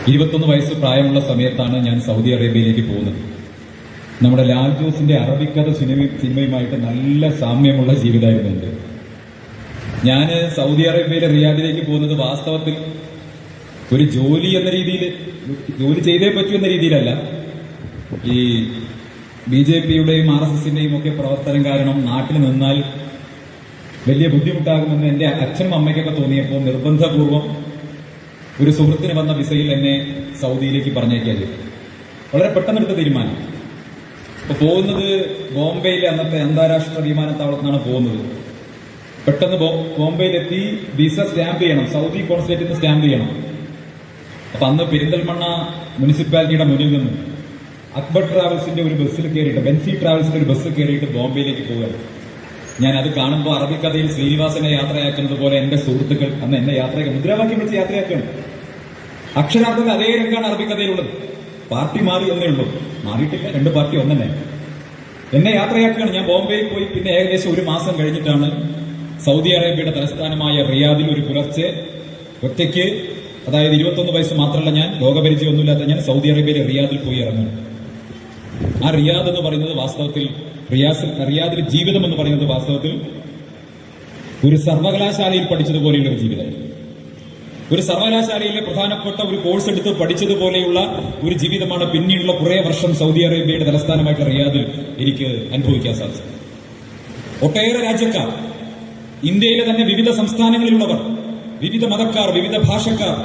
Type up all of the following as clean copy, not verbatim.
21 വയസ്സ് പ്രായമുള്ള സമയത്താണ് ഞാൻ സൗദി അറേബ്യയിലേക്ക് പോകുന്നത്. നമ്മുടെ ലാൽ ജോസിന്റെ അറബിക്കഥ സിനിമയുമായിട്ട് നല്ല സാമ്യമുള്ള ജീവിതമായിരുന്നു. ഞാൻ സൗദി അറേബ്യയിലെ റിയാദിലേക്ക് പോകുന്നത് വാസ്തവത്തിൽ ഒരു ജോലി എന്ന രീതിയിൽ, ജോലി ചെയ്തേ പറ്റൂ എന്ന രീതിയിലല്ല. ഈ BJPയുടെയും RSSന്റെയും ഒക്കെ പ്രവർത്തനം കാരണം നാട്ടിൽ നിന്നാൽ വലിയ ബുദ്ധിമുട്ടാകുമെന്ന് എന്റെ അച്ഛനും അമ്മയ്ക്കൊക്കെ തോന്നിയപ്പോൾ നിർബന്ധപൂർവം ഒരു സുഹൃത്തിന് വന്ന വിസയിൽ എന്നെ സൗദിയിലേക്ക് പറഞ്ഞേക്കാതെ വളരെ പെട്ടെന്നെടുത്ത തീരുമാനം. അപ്പൊ പോകുന്നത് ബോംബെയിലെ അന്നത്തെ അന്താരാഷ്ട്ര വിമാനത്താവളത്തിൽ നിന്നാണ് പോകുന്നത്. പെട്ടെന്ന് ബോംബെയിലെത്തി വിസ സ്റ്റാമ്പ് ചെയ്യണം, സൗദി കോൺസുലേറ്റിൽ നിന്ന് സ്റ്റാമ്പ് ചെയ്യണം. അപ്പൊ അന്ന് പെരിന്തൽമണ്ണ മുനിസിപ്പാലിറ്റിയുടെ മുന്നിൽ നിന്ന് അക്ബർ ട്രാവൽസിന്റെ ഒരു ബസ്സിൽ കയറിയിട്ട്, ബെൻസി ട്രാവൽസിന്റെ ഒരു ബസ് കയറിയിട്ട് ബോംബെയിലേക്ക് പോവുകയാണ്. ഞാൻ അത് കാണുമ്പോൾ അറബിക്കഥയിൽ ശ്രീനിവാസനെ യാത്രയാക്കുന്നത് പോലെ എന്റെ സുഹൃത്തുക്കൾ അന്ന് എന്നെ യാത്രയാക്കി മുദ്രാവാക്യം വിളിച്ച് യാത്രയാക്കുകയാണ്. അക്ഷരാർത്ഥത്തിൽ അതേ രംഗാണ് അറബിക്കഥയിലുള്ളത്. പാർട്ടി മാറി എന്നേ ഉള്ളൂ, മാറിയിട്ടില്ല, രണ്ട് പാർട്ടി ഒന്നെ. എന്നെ യാത്രയാക്കുകയാണ്. ഞാൻ ബോംബെയിൽ പോയി പിന്നെ ഏകദേശം ഒരു മാസം കഴിഞ്ഞിട്ടാണ് സൗദി അറേബ്യയുടെ തലസ്ഥാനമായ റിയാദിൽ ഒരു പുലർച്ചെ ഒറ്റയ്ക്ക്, അതായത് 21 വയസ്സ് മാത്രമല്ല, ഞാൻ ലോകപരിചയമൊന്നുമില്ലാത്ത ഞാൻ സൗദി അറേബ്യയിലെ റിയാദിൽ പോയി ഇറങ്ങുന്നു. ആ റിയാദ് എന്ന് പറയുന്നത് വാസ്തവത്തിൽ റിയാദിലെ ജീവിതം എന്ന് പറയുന്നത് വാസ്തവത്തിൽ ഒരു സർവകലാശാലയിൽ പഠിച്ചതുപോലെയുള്ള ഒരു ജീവിതമായിരുന്നു. ഒരു സർവകലാശാലയിലെ പ്രധാനപ്പെട്ട ഒരു കോഴ്സ് എടുത്ത് പഠിച്ചതുപോലെയുള്ള ഒരു ജീവിതമാണ് പിന്നീടുള്ള കുറെ വർഷം സൗദി അറേബ്യയുടെ തലസ്ഥാനമായിട്ടുള്ള റിയാദിൽ എനിക്ക് അനുഭവിക്കാൻ സാധിച്ചത്. ഒട്ടേറെ രാജ്യക്കാർ, ഇന്ത്യയിലെ തന്നെ വിവിധ സംസ്ഥാനങ്ങളിലുള്ളവർ, വിവിധ മതക്കാർ, വിവിധ ഭാഷക്കാർ,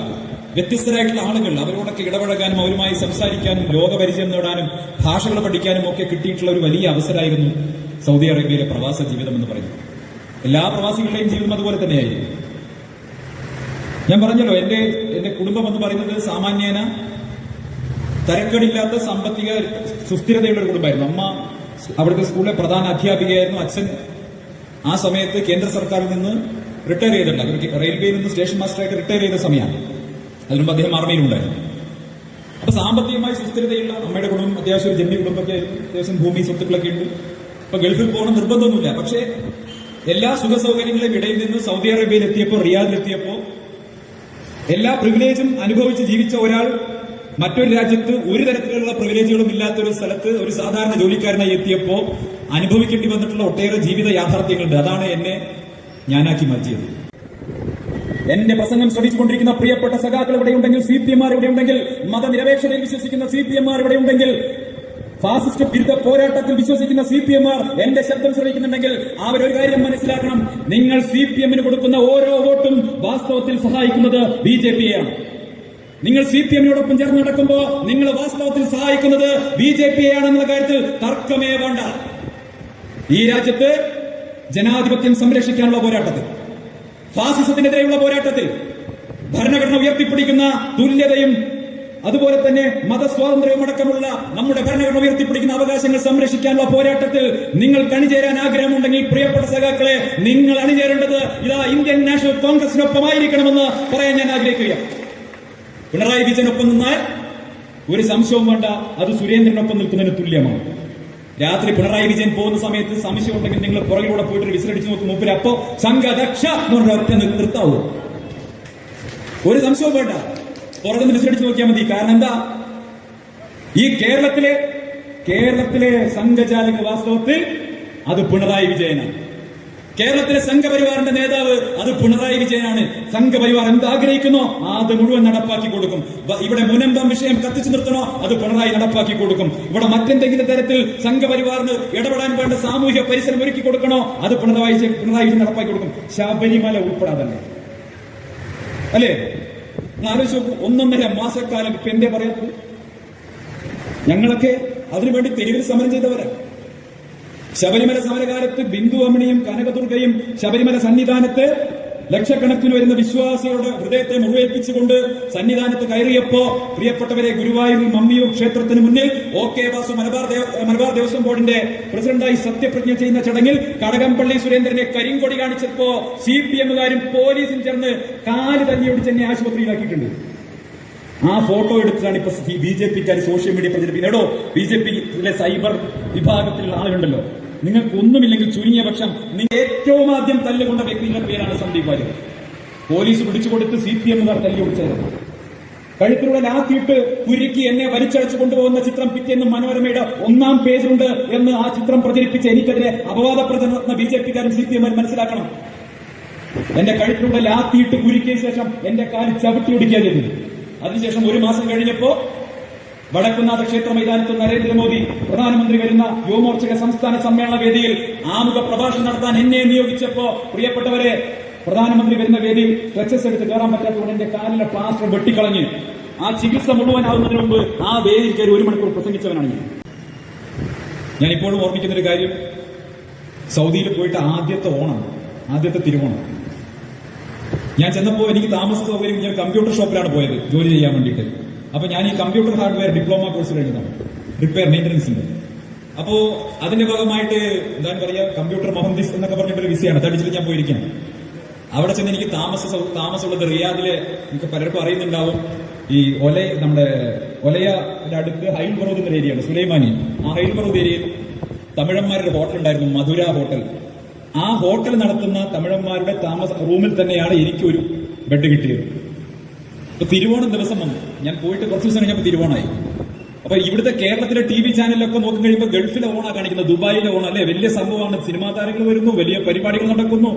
വ്യത്യസ്തരായിട്ടുള്ള ആളുകൾ, അവരോടൊക്കെ ഇടപഴകാനും അവരുമായി സംസാരിക്കാനും ലോകപരിചയം നേടാനും ഭാഷകൾ പഠിക്കാനും ഒക്കെ കിട്ടിയിട്ടുള്ള ഒരു വലിയ അവസരമായിരുന്നു സൗദി അറേബ്യയിലെ പ്രവാസ ജീവിതം എന്ന് പറയുന്നത്. എല്ലാ പ്രവാസികളുടെയും ജീവിതം അതുപോലെ തന്നെയായിരുന്നു. ഞാൻ പറഞ്ഞല്ലോ, എന്റെ കുടുംബം എന്ന് പറയുന്നത് സാമാന്യേന തരക്കേടില്ലാത്ത സാമ്പത്തിക സുസ്ഥിരതയുള്ള ഒരു കുടുംബമായിരുന്നു. അമ്മ അവിടുത്തെ സ്കൂളിലെ പ്രധാന അധ്യാപികയായിരുന്നു. അച്ഛൻ ആ സമയത്ത് കേന്ദ്ര സർക്കാരിൽ നിന്ന് റിട്ടയർ ചെയ്തിട്ടുണ്ട്. റെയിൽവേയിൽ നിന്ന് സ്റ്റേഷൻ മാസ്റ്ററായിട്ട് റിട്ടയർ ചെയ്ത സമയമാണ്. അതിനുമ്പ് അദ്ദേഹം ആർമിയിലുണ്ടായിരുന്നു. അപ്പൊ സാമ്പത്തികമായി സുസ്ഥിരതയുള്ള അമ്മയുടെ കുടുംബം അത്യാവശ്യം ഒരു ജന്മി കുടുംബമൊക്കെ ആയിരുന്നു. അത്യാവശ്യം ഭൂമി സ്വത്തുക്കളൊക്കെ ഉണ്ട്. അപ്പൊ ഗൾഫിൽ പോകണം നിർബന്ധമൊന്നുമില്ല. പക്ഷേ എല്ലാ സുഖ സൗകര്യങ്ങളുടെയും ഇടയിൽ നിന്ന് സൗദി അറേബ്യയിൽ എത്തിയപ്പോൾ, റിയാദിലെത്തിയപ്പോൾ എല്ലാ പ്രിവിലേജും അനുഭവിച്ച് ജീവിച്ച ഒരാൾ മറ്റൊരു രാജ്യത്ത് ഒരു തരത്തിലുള്ള പ്രിവിലേജുകളും ഇല്ലാത്ത ഒരു സ്ഥലത്ത് ഒരു സാധാരണ ജോലിക്കാരനായി എത്തിയപ്പോൾ അനുഭവിക്കേണ്ടി വന്നിട്ടുള്ള ഒട്ടേറെ ജീവിത യാഥാർത്ഥ്യങ്ങളുണ്ട്. അതാണ് എന്നെ ഞാനാക്കി മാറ്റിയത്. എന്റെ പ്രസംഗം ശ്രമിച്ചുകൊണ്ടിരിക്കുന്ന പ്രിയപ്പെട്ട സഖാക്കൾ ഇവിടെയുണ്ടെങ്കിൽ, CPM ഇവിടെയുണ്ടെങ്കിൽ, മതനിരപേക്ഷതയിൽ വിശ്വസിക്കുന്ന CPM ഇവിടെയുണ്ടെങ്കിൽ, ഫാസിസ്റ്റ് വിരുദ്ധ പോരാട്ടത്തിൽ വിശ്വസിക്കുന്ന CPM എന്റെ ശബ്ദം ശ്രമിക്കുന്നുണ്ടെങ്കിൽ അവരൊരു കാര്യം മനസ്സിലാക്കണം. നിങ്ങൾ CPM കൊടുക്കുന്ന ഓരോ വോട്ടും വാസ്തവത്തിൽ സഹായിക്കുന്നത് BJPയെയാണ്. നിങ്ങൾ CPM ചേർന്ന് നടക്കുമ്പോൾ നിങ്ങൾ വാസ്തവത്തിൽ സഹായിക്കുന്നത് BJPയെയാണെന്നുള്ള കാര്യത്തിൽ തർക്കമേ വേണ്ട. ഈ രാജ്യത്ത് ജനാധിപത്യം സംരക്ഷിക്കാനുള്ള പോരാട്ടത്തിൽ, ഫാസിസത്തിനെതിരെയുള്ള പോരാട്ടത്തിൽ, ഭരണഘടന ഉയർത്തിപ്പിടിക്കുന്ന തുല്യതയും അതുപോലെ തന്നെ മതസ്വാതന്ത്ര്യവും അടക്കമുള്ള നമ്മുടെ ഭരണഘടന ഉയർത്തിപ്പിടിക്കുന്ന അവകാശങ്ങൾ സംരക്ഷിക്കാനുള്ള പോരാട്ടത്തിൽ നിങ്ങൾക്ക് അണിചേരാൻ ആഗ്രഹമുണ്ടെങ്കിൽ പ്രിയപ്പെട്ട സഖാക്കളെ, നിങ്ങൾ അണിചേരേണ്ടത് ഇതാ ഇന്ത്യൻ നാഷണൽ കോൺഗ്രസിനൊപ്പമായിരിക്കണമെന്ന് പറയാൻ ഞാൻ ആഗ്രഹിക്കുകയാണ്. പിണറായി വിജയനൊപ്പം നിന്നാൽ ഒരു സംശയവും വേണ്ട, അത് സുരേന്ദ്രനൊപ്പം നിൽക്കുന്നതിന് തുല്യമാണ്. രാത്രി പിണറായി വിജയൻ പോകുന്ന സമയത്ത് സംശയം ഉണ്ടെങ്കിൽ നിങ്ങൾ പുറകിലൂടെ പോയിട്ട് ഒരു വിസിലടിച്ച് നോക്കും. മൂപ്പര് അപ്പോ സംഘദക്ഷ ഒറ്റ നിർത്താവൂ, ഒരു സംശയവും വേണ്ട, പുറകുന്ന് വിസിലടിച്ച് നോക്കിയാൽ മതി. കാരണം എന്താ, ഈ കേരളത്തിലെ സംഘചാലക വാസ്തവത്തിൽ അത് പിണറായി വിജയനാണ്. കേരളത്തിലെ സംഘപരിവാറിന്റെ നേതാവ് അത് പിണറായി വിജയനാണ്. സംഘപരിവാർ എന്താഗ്രഹിക്കുന്നോ അത് മുഴുവൻ നടപ്പാക്കി കൊടുക്കും. ഇവിടെ മുനമ്പം വിഷയം കത്തിച്ചു നിർത്തണോ അത് പിണറായി നടപ്പാക്കി കൊടുക്കും. ഇവിടെ മറ്റെന്തെങ്കിലും തരത്തിൽ സംഘപരിവാറിന് ഇടപെടാൻ വേണ്ട സാമൂഹ്യ പരിസരം ഒരുക്കി കൊടുക്കണോ അത് പിണറായി വിജയൻ നടപ്പാക്കി കൊടുക്കും. ശബരിമല ഉൾപ്പെടാതെ അല്ലേ? ആലോചിച്ച് നോക്കൂ, 1.5 മാസക്കാലം ഇപ്പൊ എന്തേ പറയാത്തത്? ഞങ്ങളൊക്കെ അതിനുവേണ്ടി തെരുവിൽ സമരം ചെയ്തവരാണ്. ശബരിമല സമരകാലത്ത് ബിന്ദു അമ്മിണിയും കനകദുർഗയും ശബരിമല സന്നിധാനത്ത് ലക്ഷക്കണക്കിന് വരുന്ന വിശ്വാസികളുടെ ഹൃദയത്തെ മുറിവേൽപ്പിച്ചുകൊണ്ട് സന്നിധാനത്ത് കയറിയപ്പോ, പ്രിയപ്പെട്ടവരെ, ഗുരുവായൂരിൽ മമ്മിയൂർ ക്ഷേത്രത്തിന് മുന്നിൽ OK വാസു മലബാർ ദേവസ്വം ബോർഡിന്റെ പ്രസിഡന്റായി സത്യപ്രതിജ്ഞ ചെയ്യുന്ന ചടങ്ങിൽ കടകംപള്ളി സുരേന്ദ്രനെ കരിങ്കൊടി കാണിച്ചപ്പോ CPMകാരും പോലീസും ചേർന്ന് കാല് തല്ലിയോടിച്ച് എന്നെ ആശുപത്രിയിലാക്കിയിട്ടുണ്ട്. ആ ഫോട്ടോ എടുത്തിട്ടാണ് ഇപ്പൊ BJPക്കാർ സോഷ്യൽ മീഡിയ പ്രചരിപ്പിക്കുന്നത്. എടോ, BJPയിലെ സൈബർ വിഭാഗത്തിലുള്ള ആളുകളുണ്ടല്ലോ, നിങ്ങൾക്കൊന്നുമില്ലെങ്കിൽ ചുരുങ്ങിയ പക്ഷം നിങ്ങൾ ഏറ്റവും ആദ്യം തല്ലുകൊണ്ട വ്യക്തിയുടെ പേരാണ് സന്ദീപ് വാര്യർ. പോലീസ് പിടിച്ചുകൊടുത്ത് CPMകാർ തല്ലി ഓടിച്ചത്. കഴുത്തിലൂടെ ലാത്തിയിട്ട് കുരുക്കി എന്നെ വലിച്ചഴച്ചു കൊണ്ടുപോകുന്ന ചിത്രം പിറ്റേന്ന് മനോരമയുടെ 1-ാം പേജിലുണ്ട് എന്ന് ആ ചിത്രം പ്രചരിപ്പിച്ച് എനിക്കെതിരെ അപവാദ പ്രചരണ BJP-കാരും CPM-കാരും മനസ്സിലാക്കണം. എന്റെ കഴുത്തിലൂടെ ലാത്തിയിട്ട് കുരുക്കിയ ശേഷം എന്റെ കാലിൽ ചവിട്ടി ഒടിക്കുക ചെയ്തു. അതിനുശേഷം 1 മാസം കഴിഞ്ഞപ്പോ വടക്കുന്നാഥ ക്ഷേത്ര മൈതാനത്ത് നരേന്ദ്രമോദി പ്രധാനമന്ത്രി വരുന്ന യുവമോർച്ചയുടെ സംസ്ഥാന സമ്മേളന വേദിയിൽ ആമുഖ പ്രഭാഷണം നടത്താൻ എന്നെ നിയോഗിച്ചപ്പോ പ്രിയപ്പെട്ടവരെ, പ്രധാനമന്ത്രി വരുന്ന വേദിയിൽ സ്ട്രെച്ചസ് എടുത്ത് കയറാൻ പറ്റാത്തതുകൊണ്ട് എന്റെ കാലിലെ പ്ലാസ്റ്റർ വെട്ടിക്കളഞ്ഞ് ആ ചികിത്സ മുഴുവനാവുന്നതിന് മുമ്പ് ആ വേദിയിൽ കയറി 1 മണിക്കൂർ പ്രസംഗിച്ചവനാണ് ഞാൻ. ഇപ്പോഴും ഓർമ്മിക്കുന്ന ഒരു കാര്യം, സൗദിയിൽ പോയിട്ട് ആദ്യത്തെ തിരുവോണം ഞാൻ ചെന്നപ്പോ എനിക്ക് താമസ സൗകര്യം, ഞാൻ കമ്പ്യൂട്ടർ ഷോപ്പിലാണ് പോയത് ജോലി ചെയ്യാൻ വേണ്ടിയിട്ട്. അപ്പൊ ഞാൻ ഈ കമ്പ്യൂട്ടർ ഹാർഡ്വെയർ ഡിപ്ലോമ കോഴ്സ് കഴിഞ്ഞതാണ്, റിപ്പയർ മെയിന്റനൻസിന്റെ. അപ്പോ അതിന്റെ ഭാഗമായിട്ട് എന്താണ് പറയാ, കമ്പ്യൂട്ടർ മൊഹന്ദിസ് എന്നൊക്കെ പറഞ്ഞിട്ടൊരു വിസയാണ് തടിച്ചിട്ട് ഞാൻ പോയിരിക്കുകയാണ്. അവിടെ ചെന്ന് എനിക്ക് താമസമുള്ളത് റിയാദിലെ, എനിക്ക് പലർക്കും അറിയുന്നുണ്ടാവും, ഈ നമ്മുടെ ഒലയുടെ അടുത്ത് ഹൈൽ ബറൂദ് എന്ന ഏരിയയാണ്, സുലൈമാനി. ആ ഹൈൽ ബറൂദ് ഏരിയയിൽ തമിഴന്മാരുടെ ഹോട്ടൽ ഉണ്ടായിരുന്നു, മധുര ഹോട്ടൽ. ആ ഹോട്ടൽ നടത്തുന്ന തമിഴന്മാരുടെ താമസ റൂമിൽ തന്നെയാണ് എനിക്കൊരു ബെഡ് കിട്ടിയത്. അപ്പൊ തിരുവോണം ദിവസം വന്നു, ഞാൻ പോയിട്ട് കുറച്ച് ദിവസം കഴിഞ്ഞപ്പോൾ തിരുവോണമായി. അപ്പൊ ഇവിടുത്തെ കേരളത്തിലെ TV ചാനലിലൊക്കെ നോക്കി കഴിയുമ്പോൾ ഗൾഫിലെ ഓണാ കാണിക്കുന്നത്, ദുബായിലെ ഓണം അല്ലെ, വലിയ സംഭവമാണ്. സിനിമാ താരങ്ങൾ വരുന്നു, വലിയ പരിപാടികൾ നടക്കുന്നു,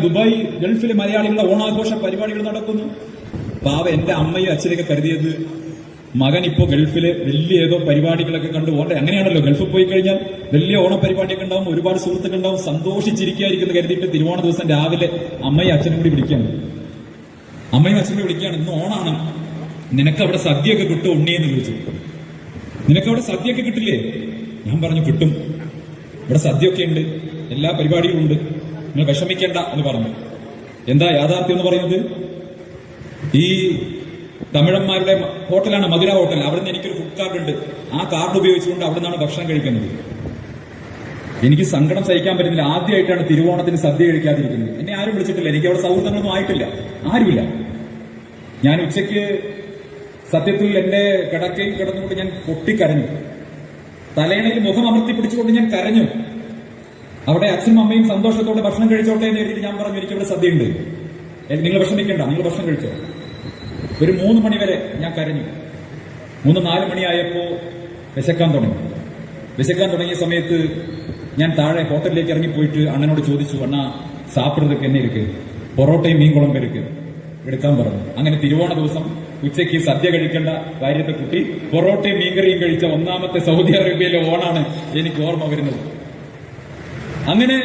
ദുബായ് ഗൾഫിലെ മലയാളികളുടെ ഓണാഘോഷ പരിപാടികൾ നടക്കുന്നു. പാവ എന്റെ അമ്മയും അച്ഛനൊക്കെ കരുതിയത് മകൻ ഇപ്പോ ഗൾഫില് വലിയ ഏതോ പരിപാടികളൊക്കെ കണ്ടു പോട്ടെ. അങ്ങനെയാണല്ലോ, ഗൾഫിൽ പോയി കഴിഞ്ഞാൽ വലിയ ഓണപരിപാടിയൊക്കെ ഉണ്ടാവും, ഒരുപാട് സുഹൃത്തുക്കൾ ഉണ്ടാവും, സന്തോഷിച്ചിരിക്കായിരിക്കുന്നു കരുതിയിട്ട് തിരുവോണ ദിവസം രാവിലെ അമ്മയും അച്ഛനും കൂടി വിളിക്കുകയാണ്. ഇന്ന് ഓണാണ്, നിനക്ക് അവിടെ സദ്യയൊക്കെ കിട്ടും ഉണ്ണിയെന്ന് ചോദിച്ചു. നിനക്കവിടെ സദ്യയൊക്കെ കിട്ടില്ലേ? ഞാൻ പറഞ്ഞു കിട്ടും, ഇവിടെ സദ്യയൊക്കെ ഉണ്ട്, എല്ലാ പരിപാടികളും ഉണ്ട്, നിങ്ങൾ വിഷമിക്കേണ്ട എന്ന് പറഞ്ഞു. എന്താ യാഥാർത്ഥ്യം എന്ന് പറയുന്നത്, ഈ തമിഴന്മാരുടെ ഹോട്ടലാണ് മധുര ഹോട്ടൽ. അവിടെ നിന്ന് എനിക്കൊരു ഫുഡ് കാർഡ് ഉണ്ട്. ആ കാർഡ് ഉപയോഗിച്ചുകൊണ്ട് അവിടെ നിന്നാണ് ഭക്ഷണം കഴിക്കുന്നത്. എനിക്ക് സങ്കടം സഹിക്കാൻ പറ്റുന്നില്ല. ആദ്യമായിട്ടാണ് തിരുവോണത്തിന് സദ്യ കഴിക്കാതിരിക്കുന്നത്. എന്നെ ആരും വിളിച്ചിട്ടില്ല, എനിക്ക് അവിടെ സൗഹൃദങ്ങളൊന്നും ആയിട്ടില്ല, ആരുമില്ല. ഞാൻ ഉച്ചയ്ക്ക് സത്യത്തിൽ എന്റെ കിടക്കയിൽ കിടന്നുകൊണ്ട് ഞാൻ പൊട്ടിക്കരഞ്ഞു. തലയണയിൽ മുഖം അമർത്തി പിടിച്ചുകൊണ്ട് ഞാൻ കരഞ്ഞു. അവിടെ അച്ഛനും അമ്മയും സന്തോഷത്തോടെ ഭക്ഷണം കഴിച്ചോട്ടെ എന്ന് എഴുതി ഞാൻ പറഞ്ഞു, എനിക്കിവിടെ സദ്യ ഉണ്ട്, നിങ്ങൾ വിഷമിക്കേണ്ട, നിങ്ങൾ ഭക്ഷണം കഴിച്ചോ. ഒരു 3 മണി വരെ ഞാൻ കരഞ്ഞു. 3-4 മണിയായപ്പോ വിശക്കാൻ തുടങ്ങിയ സമയത്ത് ഞാൻ താഴെ ഹോട്ടലിലേക്ക് ഇറങ്ങിപ്പോയിട്ട് അണ്ണനോട് ചോദിച്ചു, അണ്ണാ സാപ്പിടുന്നതൊക്കെ എന്നെ ഇരിക്ക്, പൊറോട്ടയും മീൻ കുളമ്പ് എടുക്കാൻ പറഞ്ഞു. അങ്ങനെ തിരുവോണ ദിവസം ഉച്ചയ്ക്ക് സദ്യ കഴിക്കേണ്ട കാര്യത്തെ കുട്ടി പൊറോട്ടയും മീൻകറിയും കഴിച്ച 1-ാമത്തെ സൗദി അറേബ്യയിലെ ഓണാണ് എനിക്ക് ഓർമ്മ വരുന്നത്. അങ്ങനെ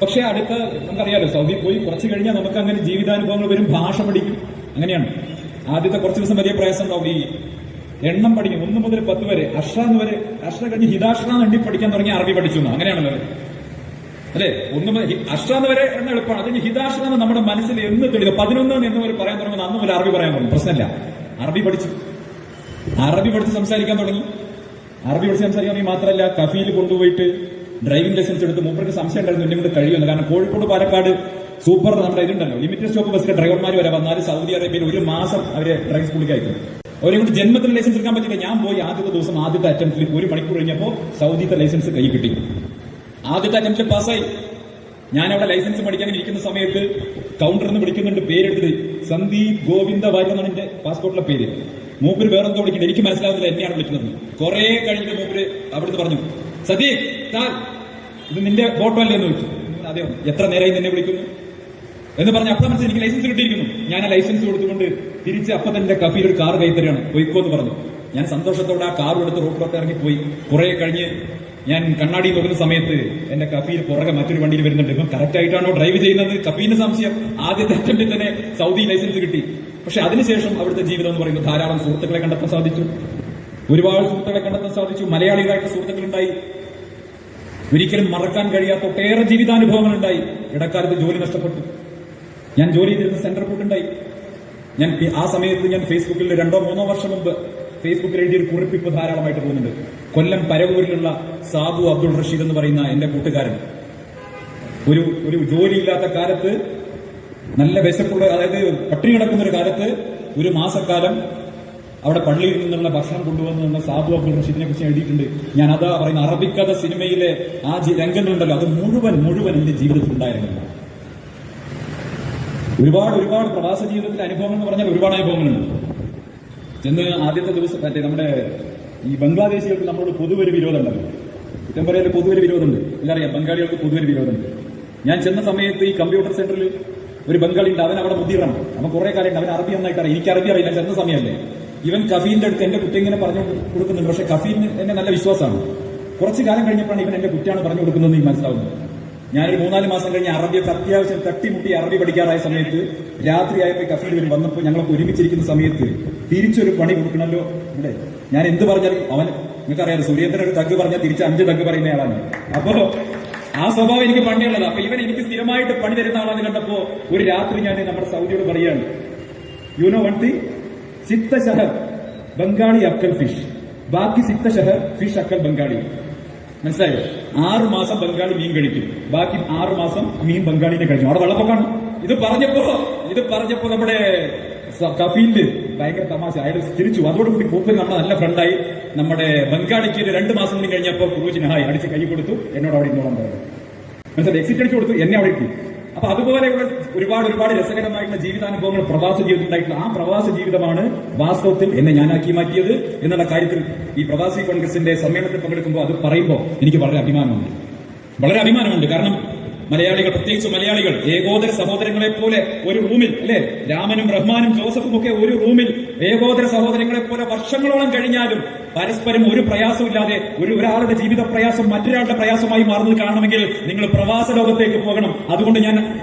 പക്ഷെ നമുക്കറിയാലോ, സൗദി പോയി കുറച്ച് കഴിഞ്ഞാൽ നമുക്ക് അങ്ങനെ ജീവിതാനുഭവങ്ങൾ വരും, ഭാഷ പഠിക്കും. അങ്ങനെയാണ് ആദ്യത്തെ കുറച്ച് ദിവസം വലിയ പ്രയാസം ഉണ്ടാവും. ഈ എണ്ണം പഠിക്കും, 1 മുതൽ 10 വരെ, അഷ്റ കഴിഞ്ഞ് ഹിദാഷ്റ എണ്ണി പഠിക്കാൻ തുടങ്ങി അറബി പഠിച്ചു അങ്ങനെയാണല്ലോ അല്ലെ. 1 അഷ്റാന്ന് വരെ എണ്ണ എളുപ്പമാണ്, അതിന് ഹിദാഷ്റ നമ്മുടെ മനസ്സിൽ എന്ന് തെളിയുന്നു. 11 എന്ന് വരെ പറയാൻ തുടങ്ങുന്നത് അന്ന് മുതൽ അറബി പറയാൻ തുടങ്ങി, പ്രശ്നമില്ല. അറബി പഠിച്ച് സംസാരിക്കാൻ തുടങ്ങി. അറബി പഠിച്ച് സംസാരിക്കാൻ മാത്രമല്ല, കഫീൽ കൊണ്ടുപോയിട്ട് ഡ്രൈവിംഗ് ലൈസൻസ് എടുത്ത് മൂപ്പർക്ക് സംശയം ഉണ്ടായിരുന്നു എന്നെ കൊണ്ട് കഴിയുമെന്ന്. കാരണം കോഴിക്കോട് പാലക്കാട് സൂപ്പർ നമ്മുടെ ഇതുണ്ടല്ലോ, ലിമിറ്റഡ് സ്റ്റോപ്പ് ബസ്സിലെ ഡ്രൈവർമാർ വരെ വന്നാൽ സൗദി അറേബ്യയിൽ 1 മാസം അവരെ ഡ്രൈവിംഗ് സ്കൂളിലേക്ക് അയക്കും. അവരെ കൊണ്ട് ജന്മത്തിന് ലൈസൻസ് എടുക്കാൻ പറ്റില്ല. ഞാൻ പോയി ആദ്യത്തെ അറ്റംപ്റ്റിൽ 1 മണിക്കൂർ കഴിഞ്ഞപ്പോൾ സൗദിത്തെ ലൈസൻസ് കൈ കിട്ടി. ആദ്യത്തെ അറ്റംപ്റ്റിൽ പാസ്സായി. ഞാൻ അവിടെ ലൈസൻസ് പഠിക്കാൻ ഇരിക്കുന്ന സമയത്ത് കൗണ്ടറിൽ നിന്ന് വിളിക്കുന്നുണ്ട്, പേരെടുത്തത് സന്ദീപ് ഗോവിന്ദ വാര്യർ എന്നാണ് എന്റെ പാസ്പോർട്ടിലെ പേര്. മൂപ്പര് വേറെന്തോ വിളിക്കുന്നത്, എനിക്ക് മനസ്സിലാവുന്നില്ല എന്നെയാണ് വിളിക്കുന്നത്. കുറെ കഴിഞ്ഞിട്ട് മൂപ്പര് അവിടുന്ന് പറഞ്ഞു, സദീഖ് ഇത് നിന്റെ ഫോട്ടോ അല്ലേ എന്ന് ചോദിച്ചു. അതെ, എത്ര നേരമായി നിന്നെ വിളിക്കുന്നു എന്ന് പറഞ്ഞ അപ്പം മനസ്സിൽ എനിക്ക് ലൈസൻസ് കിട്ടിയിരിക്കുന്നു. ഞാൻ ആ ലൈസൻസ് കൊടുത്തുകൊണ്ട് തിരിച്ച് അപ്പം തന്നെ കഫീൽ ഒരു കാർ കൈത്തരികയാണ്, പോയിക്കോ എന്ന് പറഞ്ഞു. ഞാൻ സന്തോഷത്തോടെ ആ കാർ എടുത്ത് റോഡിലൊക്കെ ഇറങ്ങിപ്പോയി. കുറെ കഴിഞ്ഞ് ഞാൻ കണ്ണാടി നോക്കുന്ന സമയത്ത് എന്റെ കഫീൽ പുറകെ മറ്റൊരു വണ്ടിയിൽ വരുന്നുണ്ട്. ഇപ്പം കറക്റ്റ് ആയിട്ടാണോ ഡ്രൈവ് ചെയ്യുന്നത്? കഫീലിന് സംശയം. ആദ്യത്തെ അറ്റംപ്റ്റിൽ തന്നെ സൗദി ലൈസൻസ് കിട്ടി. പക്ഷെ അതിനുശേഷം അവിടുത്തെ ജീവിതം എന്ന് പറയുന്നത് ധാരാളം സുഹൃത്തുക്കളെ കണ്ടെത്താൻ സാധിച്ചു, ഒരുപാട് സുഹൃത്തുക്കളെ കണ്ടെത്താൻ സാധിച്ചു. മലയാളികളായിട്ട് സുഹൃത്തുക്കളുണ്ടായി. ഒരിക്കലും മറക്കാൻ കഴിയാത്ത ഒട്ടേറെ ജീവിതാനുഭവങ്ങൾ ഉണ്ടായി. ഇടക്കാലത്ത് ജോലി നഷ്ടപ്പെട്ടു. ഞാൻ ജോലി ചെയ്തിരുന്ന സെന്റർ കൂട്ടുണ്ടായി. ഞാൻ ആ സമയത്ത് ഞാൻ ഫേസ്ബുക്കിൽ 2-3 വർഷം മുമ്പ് ഫേസ്ബുക്കിൽ എഴുതിയൊരു കുറിപ്പിപ്പ് ധാരാളമായിട്ട് പോകുന്നുണ്ട്. കൊല്ലം പരവൂരിലുള്ള സാബു അബ്ദുൾ റഷീദ് എന്ന് പറയുന്ന എന്റെ കൂട്ടുകാരൻ ഒരു ജോലിയില്ലാത്ത കാലത്ത്, നല്ല വിശപ്പുള്ള, അതായത് പട്ടിണി കിടക്കുന്ന ഒരു കാലത്ത് 1 മാസക്കാലം അവിടെ പള്ളിയിൽ നിന്നുള്ള ഭക്ഷണം കൊണ്ടുവന്ന സാബു അബ്ദുൾ റഷീദിനെ കുറിച്ച് എഴുതിയിട്ടുണ്ട്. ഞാൻ അതാ പറയുന്ന അറബിക്കഥ സിനിമയിലെ ആ രംഗങ്ങളുണ്ടല്ലോ, അത് മുഴുവൻ എന്റെ ജീവിതത്തിൽ ഉണ്ടായിരുന്നില്ല. ഒരുപാട് പ്രവാസ ജീവിതത്തിലെ അനുഭവങ്ങൾ എന്ന് പറഞ്ഞാൽ ഒരുപാട് അനുഭവങ്ങളുണ്ട്. ചെന്ന് ആദ്യത്തെ ദിവസം മറ്റേ നമ്മുടെ ഈ ബംഗ്ലാദേശികൾക്ക് നമ്മളോട് പൊതുവൊരു വിരോധമുണ്ടല്ലോ, കുറ്റം പറയാൻ പൊതുവൊരു വിരോധമുണ്ട്. എല്ലാറിയാം, ബംഗാളികൾക്ക് പൊതുവൊരു വിരോധമുണ്ട്. ഞാൻ ചെന്ന സമയത്ത് ഈ കമ്പ്യൂട്ടർ സെന്ററിൽ ഒരു ബംഗാളി ഉണ്ട്, അവൻ അവിടെ മുതിരണം, അവൻ കുറെ കാലം അവൻ അറബി നന്നായിട്ട് അറിയാം, എനിക്ക് അറബി അറിയില്ല, ചെന്ന സമയമല്ലേ. ഇവൻ കഫീലിന്റെ അടുത്ത് എന്റെ കുട്ടി ഇങ്ങനെ പറഞ്ഞു കൊടുക്കുന്നുണ്ട്. പക്ഷെ കഫീലിന് എന്നെ നല്ല വിശ്വാസമാണ്. കുറച്ചു കാലം കഴിഞ്ഞപ്പോഴാണ് ഇവൻ എന്റെ കുട്ടിയാണ് പറഞ്ഞു കൊടുക്കുന്നതെന്ന് ഈ മനസ്സിലാവുന്നത്. ഞാനൊരു 3-4 മാസം കഴിഞ്ഞ് അറബിയൊക്കെ അത്യാവശ്യം തട്ടിമുട്ടി അറബി പഠിക്കാറായ സമയത്ത് രാത്രിയായപ്പോൾ കഫീൽ വരും. വന്നപ്പോൾ ഞങ്ങളൊക്കെ ഒരുമിച്ചിരിക്കുന്ന സമയത്ത് തിരിച്ചൊരു പണി കൊടുക്കണമല്ലോ ഇവിടെ. ഞാൻ എന്ത് പറഞ്ഞാലും അവൻ, നിങ്ങൾക്കറിയാലോ, സുരേന്ദ്രൻ ഒരു തഗ് പറഞ്ഞാൽ തിരിച്ച് 5 തഗ് പറയുന്നയാളാണ്. അപ്പോ ആ സ്വഭാവം എനിക്ക് പണ്ടേ ഉള്ളത്. അപ്പൊ ഇവൻ എനിക്ക് സ്ഥിരമായിട്ട് പണി തരുന്ന ആളാന്ന് കണ്ടപ്പോ ഒരു രാത്രി ഞാൻ നമ്മുടെ സൗദിയോട് പറയാണ്, യു നോ വൺ തിങ്, 6 ഷഹർ ബംഗാളി അക്കൽ ഫിഷ്, ബാക്കി 6 ഷഹർ ഫിഷ് അക്കൽ ബംഗാളി. മനസ്സിലായോ? 6 മാസം ബംഗാളി മീൻ കഴിക്കും, ബാക്കി 6 മാസം മീൻ ബംഗാളിനെ കഴിക്കും. അവിടെ വെള്ളപ്പൊക്കാണ്. ഇത് പറഞ്ഞപ്പോ നമ്മുടെ കഫീലിന് ഭയങ്കര തമാശ, അയാൾ തിരിച്ചു. അതോടുകൂടി കൂപ്പൻ നമ്മുടെ നല്ല ഫ്രണ്ടായി. നമ്മുടെ ബംഗാളിക്ക് 2 മാസം കൂടി കഴിഞ്ഞപ്പോൾ ക്രൂജിന് ഹായ് അടിച്ച് കൈ കൊടുത്തു, എന്നോട് അവിടെ ഇരുന്നോളാൻ പറഞ്ഞു. മനസ്സിലായി? എക്സിറ്റ് അടിച്ചു കൊടുത്തു, എന്നെ അവിടെ എത്തി. അപ്പൊ അതുപോലെയുള്ള ഒരുപാട് രസകരമായിട്ടുള്ള ജീവിതാനുഭവങ്ങൾ പ്രവാസ ജീവിതത്തിൽ ഉണ്ടായിട്ടുള്ള ആ പ്രവാസ ജീവിതമാണ് വാസ്തവത്തിൽ എന്നെ ഞാനാക്കി മാറ്റിയത് എന്നുള്ള കാര്യത്തിൽ ഈ പ്രവാസി കോൺഗ്രസിന്റെ സമ്മേളനത്തിൽ പങ്കെടുക്കുമ്പോൾ അത് പറയുമ്പോൾ എനിക്ക് വളരെ അഭിമാനമുണ്ട്. കാരണം മലയാളികൾ, പ്രത്യേകിച്ച് മലയാളികൾ, ഏകോദര സഹോദരങ്ങളെ പോലെ ഒരു റൂമിൽ, അല്ലെ, രാമനും റഹ്മാനും ജോസഫും ഒക്കെ ഒരു റൂമിൽ ഏകോദര സഹോദരങ്ങളെ പോലെ വർഷങ്ങളോളം കഴിഞ്ഞാലും പരസ്പരം ഒരു പ്രയാസമില്ലാതെ ഒരാളുടെ ജീവിത പ്രയാസം മറ്റൊരാളുടെ പ്രയാസമായി മാറുന്നത് കാണണമെങ്കിൽ നിങ്ങൾ പ്രവാസ ലോകത്തേക്ക് പോകണം. അതുകൊണ്ട്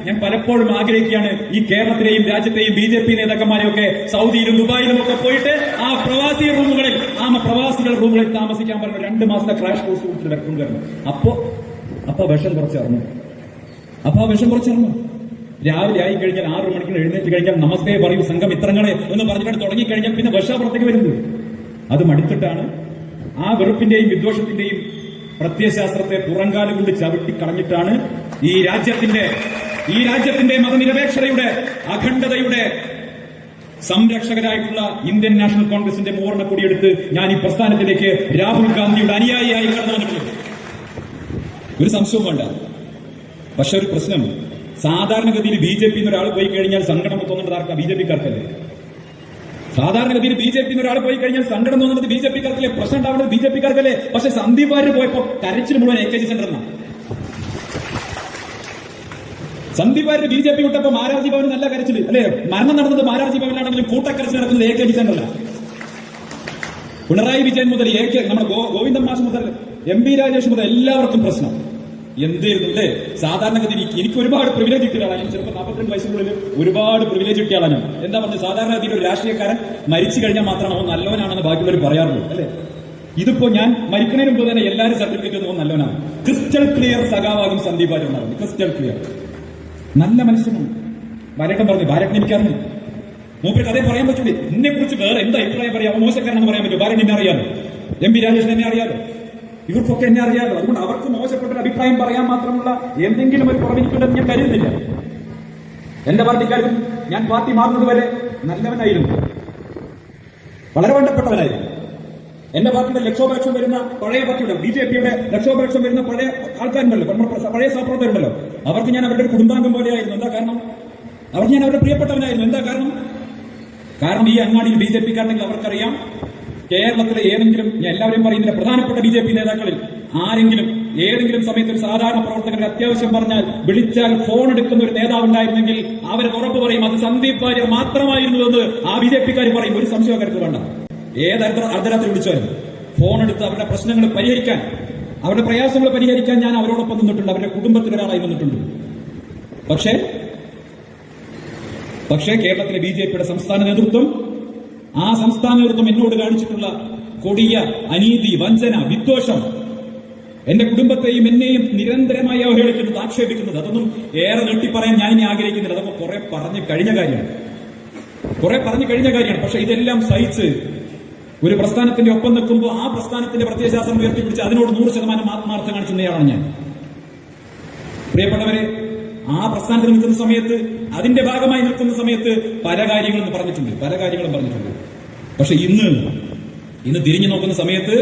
ഞാൻ പലപ്പോഴും ആഗ്രഹിക്കുകയാണ്, ഈ കേരളത്തിലെയും രാജ്യത്തെയും BJP നേതാക്കന്മാരെയൊക്കെ സൗദിയിലും ദുബായിലും ഒക്കെ പോയിട്ട് ആ പ്രവാസികൾ റൂമുകളിൽ താമസിക്കാൻ പറഞ്ഞു 2 മാസത്തെ ക്രാഷ് കോഴ്സ് കൊണ്ടുവരണം. അപ്പൊ വിഷം കുറച്ചിറങ്ങും. രാവിലെ ആയി കഴിഞ്ഞാൽ 6 മണിക്ക് എഴുന്നേറ്റ് കഴിഞ്ഞാൽ നമസ്തേ പറയൂ സംഘമിത്രങ്ങളെ എന്ന് പറഞ്ഞിട്ട് തുടങ്ങിക്കഴിഞ്ഞാൽ പിന്നെ വിഷാപുറത്തേക്ക് വരുന്നത്. അത് മടുത്തിട്ടാണ് ആ വെറുപ്പിന്റെയും വിദ്വേഷത്തിന്റെയും പ്രത്യയശാസ്ത്രത്തെ പുറങ്കാലം കൊണ്ട് ചവിട്ടി കളഞ്ഞിട്ടാണ് ഈ രാജ്യത്തിന്റെ മതനിരപേക്ഷതയുടെ അഖണ്ഡതയുടെ സംരക്ഷകരായിട്ടുള്ള ഇന്ത്യൻ നാഷണൽ കോൺഗ്രസിന്റെ മൂർണ്ണ കൊടിയെടുത്ത് ഞാൻ ഈ പ്രസ്ഥാനത്തിലേക്ക് രാഹുൽ ഗാന്ധിയുടെ അനുയായിയായി കടന്നു വന്നിട്ടുള്ളത്. ഒരു സംശയവും വേണ്ട. പക്ഷെ ഒരു പ്രശ്നം, സാധാരണഗതിയിൽ BJP ഒരാൾ പോയി കഴിഞ്ഞാൽ സങ്കടം തോന്നുന്നത് ആർക്കാ? BJP-ക്കാർക്കല്ലേ. സാധാരണഗതിയിൽ BJP ഒരാൾ പോയി കഴിഞ്ഞാൽ സങ്കടം തോന്നുന്നത് BJP-ക്കാർക്കല്ലേ, പ്രശ്നം ഉണ്ടാവുന്നത് BJP-ക്കാർക്കല്ലേ. പക്ഷെ സന്ദീപ് വാര്യർ പോയപ്പോ കരച്ചിൽ മുഴുവൻ AKG സെന്ററിനാണ്. സന്ദീപ് വാര്യർ BJP വിട്ടപ്പോ മാരാർജി ഭവന് നല്ല കരച്ചിൽ, അല്ലെ, മരണം നടന്നത് മാരാർജി ഭവനിലാണെങ്കിലും കൂട്ടക്കരച്ചിൽ നടക്കുന്നത് AKG സെന്ററിലാണ്. പിണറായി വിജയൻ മുതൽ നമ്മുടെ ഗോവിന്ദൻ മാഷ് മുതൽ MP രാജേഷ് മുതൽ എല്ലാവർക്കും പ്രശ്നം എന്തായിരുന്നു, അല്ലേ? സാധാരണഗതിയിൽ എനിക്ക് ഒരുപാട് പ്രിവിലേജ് കിട്ടിയ ആളാണ്. ഞാൻ ചിലപ്പോൾ 42 വയസ്സിനുള്ളിൽ ഒരുപാട് പ്രിവിലേജ് കിട്ടിയ ആളാണ്. എന്താ പറഞ്ഞത്, സാധാരണഗതിയിൽ ഒരു രാഷ്ട്രീയക്കാരൻ മരിച്ചു കഴിഞ്ഞാൽ മാത്രമാണ് അവൻ നല്ലവനാണെന്ന് ബാക്കിയുള്ളവർ പറയാറുള്ളൂ, അല്ലെ? ഇതിപ്പോ ഞാൻ മരിക്കുന്നതിന് മുമ്പ് തന്നെ എല്ലാവരും സർട്ടിഫിക്കറ്റ് ഒന്നും നല്ലവനാണ്. ക്രിസ്റ്റൽ ക്ലിയർ സഖാവാകും സന്ദീപ് വാര്യർ എന്നാണ്. ക്രിസ്റ്റൽ ക്ലിയർ നല്ല മനുഷ്യനാണ്. ബാലേട്ടൻ പറഞ്ഞു, ബാലേട്ടൻ എനിക്കറിഞ്ഞു, മൂപ്പര് കഥയെ പറയാൻ പറ്റൂലേ, എന്നെ കുറിച്ച് വേറെ എന്താ അഭിപ്രായം പറയാം, മോശക്കാരനെന്ന് പറയാൻ പറ്റുമോ? ബാലേട്ടൻ എന്നെ അറിയാലോ, MP രാജേഷിനെ എന്നെ അറിയാലോ, ഇവർക്കൊക്കെ എന്നെ അറിയാലോ. അതുകൊണ്ട് അവർക്ക് മോശപ്പെട്ട ഒരു അഭിപ്രായം പറയാൻ മാത്രമുള്ള എന്തെങ്കിലും ഒരു കുറവെനിക്കുണ്ടെന്ന് ഞാൻ കരുതുന്നില്ല. എന്റെ പാർട്ടിക്കാരും ഞാൻ പാർട്ടി മാറുന്നത് വരെ നല്ലവനായിരുന്നു, വളരെ വേണ്ടപ്പെട്ടവനായിരുന്നു. എന്റെ പാർട്ടിയുടെ ലക്ഷോപലക്ഷം വരുന്ന പഴയ പാർട്ടിയുടെ BJP-യുടെ ലക്ഷോപലക്ഷം വരുന്ന പഴയ ആൾക്കാരുണ്ടല്ലോ, പഴയ സഹപ്രവർത്തകരുണ്ടല്ലോ, അവർക്ക് ഞാൻ അവരുടെ ഒരു കുടുംബാംഗം പോലെയായിരുന്നു. എന്താ കാരണം? അവർക്ക് ഞാൻ അവരുടെ പ്രിയപ്പെട്ടവനായിരുന്നു. എന്താ കാരണം ഈ അങ്ങാടിയിൽ BJP-ക്കാരുണ്ടെങ്കിൽ അവർക്കറിയാം, കേരളത്തിലെ ഏതെങ്കിലും, ഞാൻ എല്ലാവരും പറയുന്നില്ല, പ്രധാനപ്പെട്ട BJP നേതാക്കളിൽ ആരെങ്കിലും ഏതെങ്കിലും സമയത്ത് ഒരു സാധാരണ പ്രവർത്തകരുടെ അത്യാവശ്യം പറഞ്ഞാൽ വിളിച്ചാൽ ഫോൺ എടുക്കുന്ന ഒരു നേതാവ് ഉണ്ടായിരുന്നെങ്കിൽ അവരെ ഉറപ്പ് പറയും അത് സന്ദീപ് വാര്യർ മാത്രമായിരുന്നു എന്ന് ആ BJP-ക്കാർ പറയും. ഒരു സംശയം കരുത്ത് വേണ്ട. ഏത് അർദ്ധരാത്രി വിളിച്ചാലും ഫോൺ എടുത്ത് അവരുടെ പ്രശ്നങ്ങൾ പരിഹരിക്കാൻ, അവരുടെ പ്രയാസങ്ങൾ പരിഹരിക്കാൻ ഞാൻ അവരോടൊപ്പം നിന്നിട്ടുണ്ട്, അവരുടെ കുടുംബത്തിൽ ഒരാളായി നിന്നിട്ടുണ്ട്. പക്ഷേ കേരളത്തിലെ BJP-യുടെ സംസ്ഥാന നേതൃത്വം എന്നോട് കാണിച്ചിട്ടുള്ള കൊടിയ അനീതി, വഞ്ചന, വിദ്വേഷം, എന്റെ കുടുംബത്തെയും എന്നെയും നിരന്തരമായി അവഹേളിക്കുന്നത്, ആക്ഷേപിക്കുന്നത്, അതൊന്നും ഏറെ നീട്ടിപ്പറയാൻ ഞാൻ ഇനി ആഗ്രഹിക്കുന്നില്ല. അതൊക്കെ കുറെ പറഞ്ഞു കഴിഞ്ഞ കാര്യമാണ്. പക്ഷെ ഇതെല്ലാം സഹിച്ച് ഒരു പ്രസ്ഥാനത്തിന്റെ ഒപ്പം നിൽക്കുമ്പോൾ ആ പ്രസ്ഥാനത്തിന്റെ പ്രത്യയശാസ്ത്രം ഉയർത്തിപ്പിടിച്ച് അതിനോട് 100% ആത്മാർത്ഥം കാണിക്കുന്നയാളാണ് ഞാൻ. പ്രിയപ്പെട്ടവരെ, ആ പ്രസ്ഥാനത്തിൽ നിൽക്കുന്ന സമയത്ത്, അതിന്റെ ഭാഗമായി നിൽക്കുന്ന സമയത്ത് പല കാര്യങ്ങളും പറഞ്ഞിട്ടുണ്ട്. പക്ഷെ ഇന്ന് തിരിഞ്ഞു നോക്കുന്ന സമയത്ത്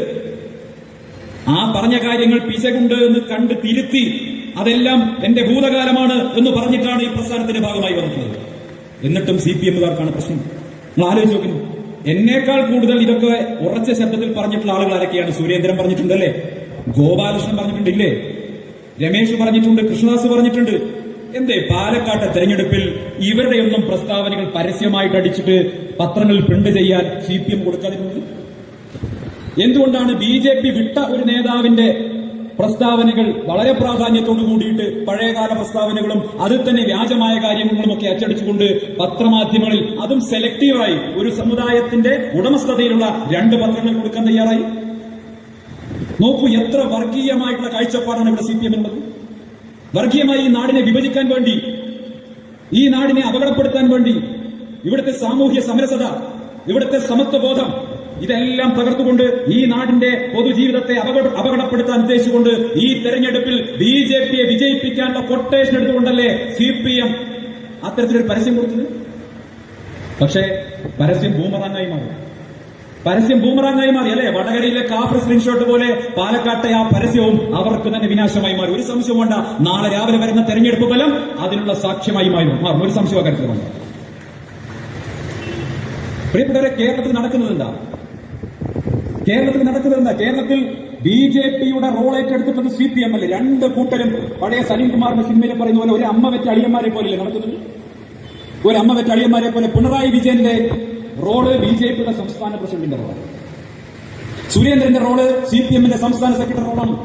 ആ പറഞ്ഞ കാര്യങ്ങൾ പിശകുണ്ട് എന്ന് കണ്ട് തിരുത്തി അതെല്ലാം എന്റെ ഭൂതകാലമാണ് എന്ന് പറഞ്ഞിട്ടാണ് ഈ പ്രസ്ഥാനത്തിന്റെ ഭാഗമായി വന്നിട്ടുള്ളത്. എന്നിട്ടും CPM-കാർക്കാണ് പ്രശ്നം. നിങ്ങൾ ആലോചിച്ച് നോക്കുന്നു, എന്നേക്കാൾ കൂടുതൽ ഇതൊക്കെ ഉറച്ച ശബ്ദത്തിൽ പറഞ്ഞിട്ടുള്ള ആളുകൾ ആരൊക്കെയാണ്? സുരേന്ദ്രൻ പറഞ്ഞിട്ടുണ്ടല്ലേ, ഗോപാലകൃഷ്ണൻ പറഞ്ഞിട്ടുണ്ടില്ലേ, രമേശ് പറഞ്ഞിട്ടുണ്ട്, കൃഷ്ണദാസ് പറഞ്ഞിട്ടുണ്ട്. എന്തേ പാലക്കാട്ടെ തെരഞ്ഞെടുപ്പിൽ ഇവരുടെയൊന്നും പ്രസ്താവനകൾ പരസ്യമായിട്ട് അടിച്ചിട്ട് പത്രങ്ങളിൽ പ്രിന്റ് ചെയ്യാൻ CPM കൊടുക്കാതിരുന്നത്? എന്തുകൊണ്ടാണ് BJP വിട്ട ഒരു നേതാവിന്റെ പ്രസ്താവനകൾ വളരെ പ്രാധാന്യത്തോടു കൂടിയിട്ട് പഴയകാല പ്രസ്താവനകളും അതിൽ തന്നെ വ്യാജമായ കാര്യങ്ങളും ഒക്കെ അച്ചടിച്ചുകൊണ്ട് പത്രമാധ്യമങ്ങളിൽ, അതും സെലക്റ്റീവായി ഒരു സമുദായത്തിന്റെ ഉടമസ്ഥതയിലുള്ള 2 പത്രങ്ങൾ കൊടുക്കാൻ തയ്യാറായി? നോക്കൂ, എത്ര വർഗീയമായിട്ടുള്ള കാഴ്ചപ്പാടാണ് ഇവിടെ CPM ഉള്ളത്. വർഗീയമായി ഈ നാടിനെ വിഭജിക്കാൻ വേണ്ടി, ഈ നാടിനെ അപകടപ്പെടുത്താൻ വേണ്ടി, ഇവിടുത്തെ സാമൂഹ്യ സമരസത, ഇവിടുത്തെ സമത്വബോധം, ഇതെല്ലാം തകർത്തുകൊണ്ട് ഈ നാടിന്റെ പൊതുജീവിതത്തെ അപകടപ്പെടുത്താൻ ഉദ്ദേശിച്ചുകൊണ്ട് ഈ തെരഞ്ഞെടുപ്പിൽ BJPയെ വിജയിപ്പിക്കാനുള്ള കൊട്ടേഷൻ എടുത്തുകൊണ്ടല്ലേ CPM അത്തരത്തിലൊരു പരസ്യം കൊടുത്തത്? പക്ഷേ പരസ്യം ബൂമറാങ്ങായി മാറി. പരസ്യം ബൂമറാങ്ങായി മാറി അല്ലെ? വടകരയിലെ കാഫർ സ്ക്രീൻഷോട്ട് പോലെ പാലക്കാട്ടെ ആ പരസ്യവും അവർക്ക് തന്നെ വിനാശമായി മാറി. ഒരു സംശയം വേണ്ട, നാളെ രാവിലെ വരുന്ന തെരഞ്ഞെടുപ്പ് ഫലം അതിനുള്ള സാക്ഷ്യമായി മാറും. ഒരു സംശയം കാര്യത്തിൽ വേണ്ട. പ്രിയപ്പെട്ടവരെ, കേരളത്തിൽ നടക്കുന്നത് എന്താ? കേരളത്തിൽ BJPയുടെ റോൾ ഏറ്റെടുത്തിട്ടുള്ളത് CPM അല്ലേ? 2 കൂട്ടരും പഴയ സലീം കുമാറിന്റെ സിനിമയിൽ പറയുന്ന പോലെ ഒരു അമ്മ വെച്ച അളിയന്മാരെ പോലെയല്ലേ നടക്കുന്നത്? ഒരു അമ്മ വെച്ച അളിയന്മാരെ പോലെ. പിണറായി വിജയന്റെ റോള് BJPയുടെ സംസ്ഥാന പ്രസിഡന്റിന്റെ റോളാണ്. സുരേന്ദ്രന്റെ റോള് CPMന്റെ സംസ്ഥാന സെക്രട്ടറി റോളാണ്.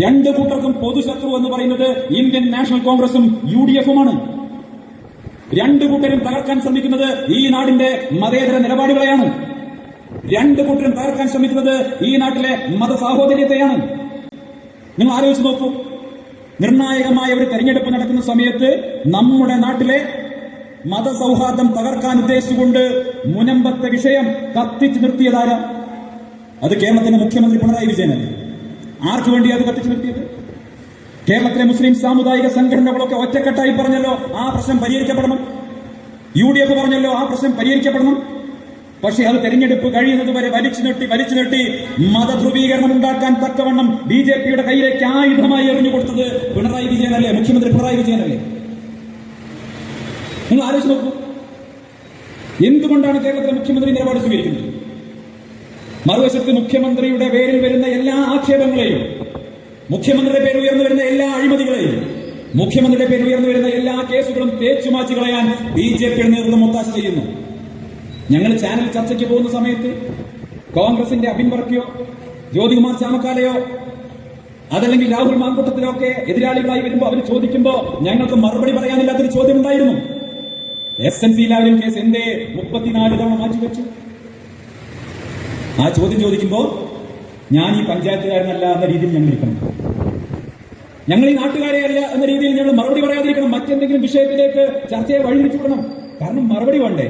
2 കൂട്ടർക്കും പൊതുശത്രു എന്ന് പറയുന്നത് ഇന്ത്യൻ നാഷണൽ കോൺഗ്രസും UDF-ഉമാണ്. 2 കൂട്ടരും തകർക്കാൻ ശ്രമിക്കുന്നത് ഈ നാടിന്റെ മതേതര നിലപാടുകളെയാണ്. 2 കൂട്ടരും തകർക്കാൻ ശ്രമിക്കുന്നത് ഈ നാട്ടിലെ മതസാഹോദര്യത്തെയാണ്. നിങ്ങൾ ആലോചിച്ച് നോക്കൂ, നിർണായകമായ ഒരു തെരഞ്ഞെടുപ്പ് നടക്കുന്ന സമയത്ത് നമ്മുടെ നാട്ടിലെ മതസൗഹാർദ്ദം തകർക്കാൻ ഉദ്ദേശിച്ചുകൊണ്ട് മുനമ്പത്തെ വിഷയം കത്തിച്ചു നിർത്തിയതാരാ? അത് കേരളത്തിന്റെ മുഖ്യമന്ത്രി പിണറായി വിജയനല്ലേ. ആർക്കു വേണ്ടി അത് കത്തിച്ചു നിർത്തിയത്? കേരളത്തിലെ മുസ്ലിം സാമുദായിക സംഘടനകളൊക്കെ ഒറ്റക്കെട്ടായി പറഞ്ഞല്ലോ ആ പ്രശ്നം പരിഹരിക്കപ്പെടണം. UDF പറഞ്ഞല്ലോ ആ പ്രശ്നം പരിഹരിക്കപ്പെടണം. പക്ഷേ അത് തെരഞ്ഞെടുപ്പ് കഴിയുന്നത് വരെ വലിച്ചു നീട്ടി മതധ്രുവീകരണം ഉണ്ടാക്കാൻ തക്കവണ്ണം BJPയുടെ കയ്യിലേക്ക് ആയുധമായി എറിഞ്ഞു കൊടുത്തത് പിണറായി വിജയനല്ലേ, മുഖ്യമന്ത്രി പിണറായി വിജയനല്ലേ. നിങ്ങൾ ആലോചിച്ച് നോക്കൂ, എന്തുകൊണ്ടാണ് കേരളത്തിലെ മുഖ്യമന്ത്രി നിലപാട് സ്വീകരിക്കുന്നത്? മറുവശത്ത് മുഖ്യമന്ത്രിയുടെ പേരിൽ വരുന്ന എല്ലാ ആക്ഷേപങ്ങളെയും, മുഖ്യമന്ത്രിയുടെ പേരിൽ ഉയർന്നു വരുന്ന എല്ലാ അഴിമതികളെയും, മുഖ്യമന്ത്രിയുടെ പേരിൽ ഉയർന്നു വരുന്ന എല്ലാ കേസുകളും തേച്ചുമാച്ചു കളയാൻ BJPയുടെ നേതൃത്വം ഒത്താശ ചെയ്യുന്നു. ഞങ്ങൾ ചാനൽ ചർച്ചയ്ക്ക് പോകുന്ന സമയത്ത് കോൺഗ്രസിന്റെ അബിൻ വർക്കിയോ ജ്യോതികുമാർ ചാമക്കാലയോ അതല്ലെങ്കിൽ രാഹുൽ മാങ്കൂട്ടത്തിലോ ഒക്കെ എതിരാളികളായി വരുമ്പോൾ അവർ ചോദിക്കുമ്പോൾ ഞങ്ങൾക്ക് മറുപടി പറയാനില്ലാത്തൊരു ചോദ്യം ഉണ്ടായിരുന്നു. SNC ലാവലിൻ കേസ് എന്തേ 34 തവണ മാറ്റിവെച്ചു? ആ ചോദ്യം ചോദിക്കുമ്പോൾ ഞാൻ ഈ പഞ്ചായത്തുകാരനല്ല എന്ന രീതിയിൽ ഞങ്ങൾ ഇരിക്കണം, ഞങ്ങൾ ഈ നാട്ടുകാരെ അല്ല എന്ന രീതിയിൽ ഞങ്ങൾ മറുപടി പറയാതിരിക്കണം. മറ്റെന്തെങ്കിലും വിഷയത്തിലേക്ക് ചർച്ചയെ വഴിതിരിച്ചു വിടണം. കാരണം മറുപടി വേണ്ടേ?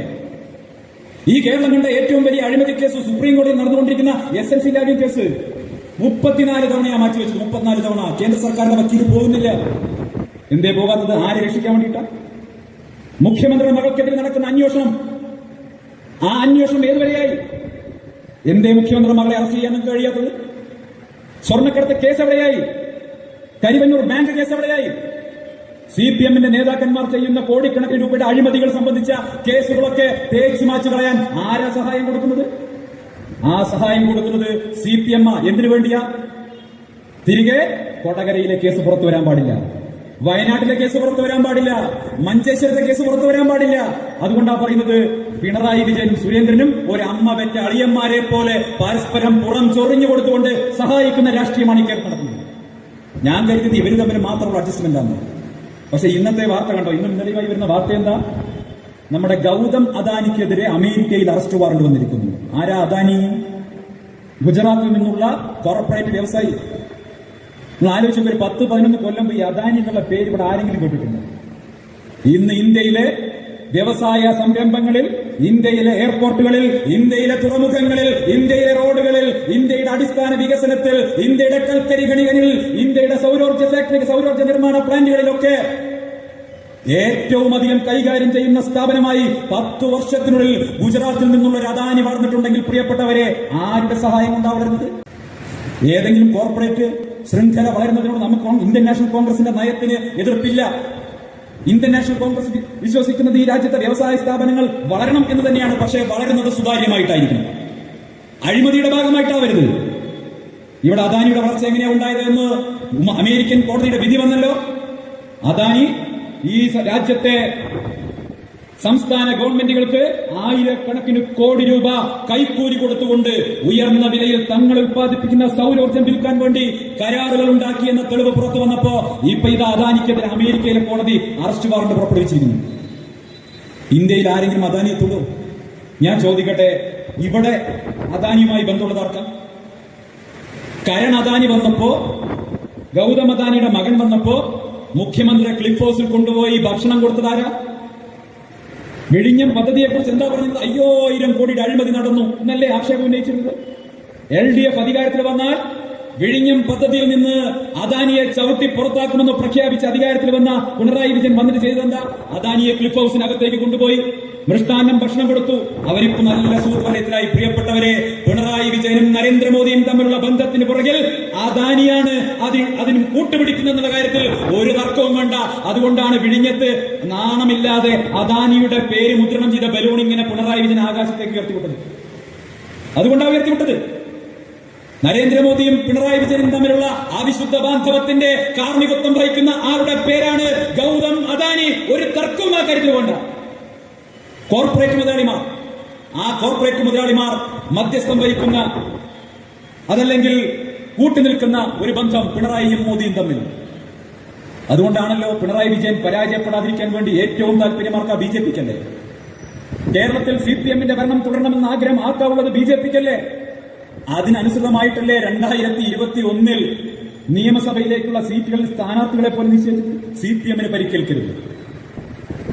ഈ കേരളം കണ്ട ഏറ്റവും വലിയ അഴിമതി കേസ് സുപ്രീം കോടതിയിൽ നടന്നുകൊണ്ടിരിക്കുന്ന SNC ലാവലിൻ കേസ് 34 തവണയാ മാറ്റിവെച്ചു. 34 തവണ കേന്ദ്ര സർക്കാരിന്റെ വക്കീൽ പോകുന്നില്ല. എന്തേ പോകാത്തത്? ആരെ രക്ഷിക്കാൻ വേണ്ടിയിട്ടാ? മുഖ്യമന്ത്രിയുടെ മകൾക്കെതിരെ നടക്കുന്ന അന്വേഷണം, ആ അന്വേഷണം ഏതുവരെയായി? എന്തേ മുഖ്യമന്ത്രിയുടെ മകളെ അറസ്റ്റ് ചെയ്യാൻ നിങ്ങൾക്ക് കഴിയാത്തത്? സ്വർണ്ണക്കടത്ത് കേസ് എവിടെയായി? കരിവന്നൂർ ബാങ്ക് കേസ് എവിടെയായി? CPMന്റെ നേതാക്കന്മാർ ചെയ്യുന്ന കോടിക്കണക്കിന് രൂപയുടെ അഴിമതികൾ സംബന്ധിച്ച കേസുകളൊക്കെ തേച്ചു മാച്ചു കളയാൻ ആരാ സഹായം കൊടുക്കുന്നത്? ആ സഹായം കൊടുക്കുന്നത് CPM. എന്തിനു വേണ്ടിയാ? തിരികെ കൊടകരയിലെ കേസ് പുറത്തു വരാൻ പാടില്ല, വയനാട്ടിലെ കേസ് പുറത്തു വരാൻ പാടില്ല, മഞ്ചേശ്വരത്തെ കേസ് പുറത്തു വരാൻ പാടില്ല. അതുകൊണ്ടാ പറയുന്നത് പിണറായി വിജയനും സുരേന്ദ്രനും ഒരു അമ്മ പെറ്റ അളിയന്മാരെ പോലെ പരസ്പരം പുറം ചൊറിഞ്ഞു കൊടുത്തുകൊണ്ട് സഹായിക്കുന്ന രാഷ്ട്രീയമാണ് ഈ കേരളം നടക്കുന്നത്. ഞാൻ കരുതിയത് ഇവര് തമ്മിൽ മാത്രമുള്ള അഡ്ജസ്റ്റ്മെന്റ് ആണ്. പക്ഷെ ഇന്നത്തെ വാർത്ത കണ്ടോ? ഇന്നും ഇന്നലെയായി വരുന്ന വാർത്ത എന്താ? നമ്മുടെ ഗൗതം അദാനിക്കെതിരെ അമേരിക്കയിൽ അറസ്റ്റ് വാറണ്ട് വന്നിരിക്കുന്നു. ആരാ അദാനി? ഗുജറാത്തിൽ നിന്നുള്ള കോർപ്പറേറ്റ് വ്യവസായി. നിങ്ങൾ ആലോചിച്ചപ്പോൾ ഒരു 10-11 കൊല്ലം ഈ അദാനി എന്നുള്ള പേര് ഇവിടെ ആരെങ്കിലും കേട്ടിട്ടുണ്ടോ? ഇന്ന് ഇന്ത്യയിലെ വ്യവസായ സംരംഭങ്ങളിൽ, ഇന്ത്യയിലെ എയർപോർട്ടുകളിൽ, ഇന്ത്യയിലെ തുറമുഖങ്ങളിൽ, ഇന്ത്യയിലെ റോഡുകളിൽ, ഇന്ത്യയുടെ അടിസ്ഥാന വികസനത്തിൽ, ഇന്ത്യയുടെ കൽക്കരി ഖനികളിൽ, ഇന്ത്യയുടെ സൗരോർജ്ജ ഫാക്ടറി, സൗരോർജ്ജ നിർമ്മാണ പ്ലാന്റുകളിലൊക്കെ ഏറ്റവും അധികം കൈകാര്യം ചെയ്യുന്ന സ്ഥാപനമായി 10 വർഷത്തിനുള്ളിൽ ഗുജറാത്തിൽ നിന്നുള്ള ഒരു അദാനി വളർന്നിട്ടുണ്ടെങ്കിൽ പ്രിയപ്പെട്ടവരെ, ആരുടെ സഹായം കൊണ്ടാ വളരുന്നത്? ഏതെങ്കിലും കോർപ്പറേറ്റ് ശൃംഖല വളരുന്നതിനോട് നമുക്ക് ഇന്ത്യൻ നാഷണൽ കോൺഗ്രസിന്റെ നയത്തിന് എതിർപ്പില്ല. ഇന്ത്യൻ നാഷണൽ കോൺഗ്രസ് വിശ്വസിക്കുന്നത് ഈ രാജ്യത്തെ വ്യവസായ സ്ഥാപനങ്ങൾ വളരണം എന്ന് തന്നെയാണ്. പക്ഷേ വളരുന്നത് സുതാര്യമായിട്ടായിരിക്കും, അഴിമതിയുടെ ഭാഗമായിട്ടാവരുത്. ഇവിടെ അദാനിയുടെ വളർച്ച എങ്ങനെയാണ് ഉണ്ടായത് എന്ന് അമേരിക്കൻ കോടതിയുടെ വിധി വന്നല്ലോ. അദാനി ഈ രാജ്യത്തെ സംസ്ഥാന ഗവൺമെന്റുകൾക്ക് ആയിരക്കണക്കിന് കോടി രൂപ കൈക്കൂലി കൊടുത്തുകൊണ്ട് ഉയർന്ന വിലയിൽ തങ്ങൾ ഉത്പാദിപ്പിക്കുന്ന സൗരോർജ്ജം വിൽക്കാൻ വേണ്ടി കരാറുകൾ ഉണ്ടാക്കിയെന്ന തെളിവ് പുറത്തു വന്നപ്പോ ഇപ്പൊ ഇത് അദാനിക്കെതിരെ അമേരിക്കയിലെ കോടതി അറസ്റ്റ് വാറന്റ് പുറപ്പെടുവിച്ചിരിക്കുന്നു. ഇന്ത്യയിൽ ആരെങ്കിലും അദാനിയെ തൊടും? ഞാൻ ചോദിക്കട്ടെ, ഇവിടെ അദാനിയുമായി ബന്ധമുള്ളതാർക്കാം? കരൺ അദാനി വന്നപ്പോ, ഗൗതം അദാനിയുടെ മകൻ വന്നപ്പോ മുഖ്യമന്ത്രിയെ ക്ലിഫ് ഹൗസിൽ കൊണ്ടുപോയി ഭക്ഷണം കൊടുത്തതാരാ? വിഴിഞ്ഞം പദ്ധതിയെക്കുറിച്ച് എന്താ പറഞ്ഞത്? 5000 കോടിയുടെ അഴിമതി നടന്നു എന്നല്ലേ ആക്ഷേപം ഉന്നയിച്ചിരുന്നത്? LDF അധികാരത്തിൽ വന്നാൽ വിഴിഞ്ഞം പദ്ധതിയിൽ നിന്ന് അദാനിയെ ചവിട്ടി പുറത്താക്കുമെന്ന് പ്രഖ്യാപിച്ച് അധികാരത്തിൽ വന്ന പിണറായി വിജയൻ വന്നിട്ട് ചെയ്തെന്താ? അദാനിയെ ക്ലിഫ് ഹൗസിനകത്തേക്ക് കൊണ്ടുപോയി മൃഷ്ടാന്നം ഭക്ഷണം കൊടുത്തു. അവരിപ്പോ നല്ല സൂർവലയത്തിലായി. പ്രിയപ്പെട്ടവരെ, പിണറായി വിജയനും നരേന്ദ്രമോദിയും തമ്മിലുള്ള ബന്ധത്തിന് പുറകിൽ അദാനിയാണ് അതിന് കൂട്ടുപിടിക്കുന്നെന്നുള്ള കാര്യത്തിൽ ഒരു തർക്കവും വേണ്ട. അതുകൊണ്ടാണ് വിഴിഞ്ഞത്ത് നാണമില്ലാതെ അദാനിയുടെ പേര് മുദ്രണം ചെയ്ത ബലൂൺ ഇങ്ങനെ പിണറായി വിജയൻ ആകാശത്തേക്ക് ഉയർത്തിവിട്ടത്. അതുകൊണ്ടാണ് ഉയർത്തിവിട്ടത്. നരേന്ദ്രമോദിയും പിണറായി വിജയനും തമ്മിലുള്ള അവിശുദ്ധ ബാന്ധവത്തിന്റെ കാർമ്മികത്വം വഹിക്കുന്ന ആളുടെ പേരാണ് ഗൗതം അദാനി. ഒരു തർക്കവും ആ കാര്യത്തിൽ വേണ്ട. കോർപ്പറേറ്റ് മുതലാളിമാർ, ആ കോർപ്പറേറ്റ് മുതലാളിമാർ മധ്യസ്ഥം വഹിക്കുന്ന, അതല്ലെങ്കിൽ കൂട്ടുനിൽക്കുന്ന ഒരു ബന്ധം പിണറായിയും മോദിയും തമ്മിൽ. അതുകൊണ്ടാണല്ലോ പിണറായി വിജയൻ പരാജയപ്പെടാതിരിക്കാൻ വേണ്ടി ഏറ്റവും താല്പര്യമാർക്ക BJPക്കല്ലേ? കേരളത്തിൽ CPMന്റെ ഭരണം തുടരണമെന്ന ആഗ്രഹം ആർക്കാവുള്ളത്? BJPക്കല്ലേ? അതിനനുസൃതമായിട്ടല്ലേ 2021 നിയമസഭയിലേക്കുള്ള സീറ്റുകളിൽ സ്ഥാനാർത്ഥികളെ പോലും നിശ്ചയിച്ചു. CPMന് പരിക്കേൽക്കരുത്.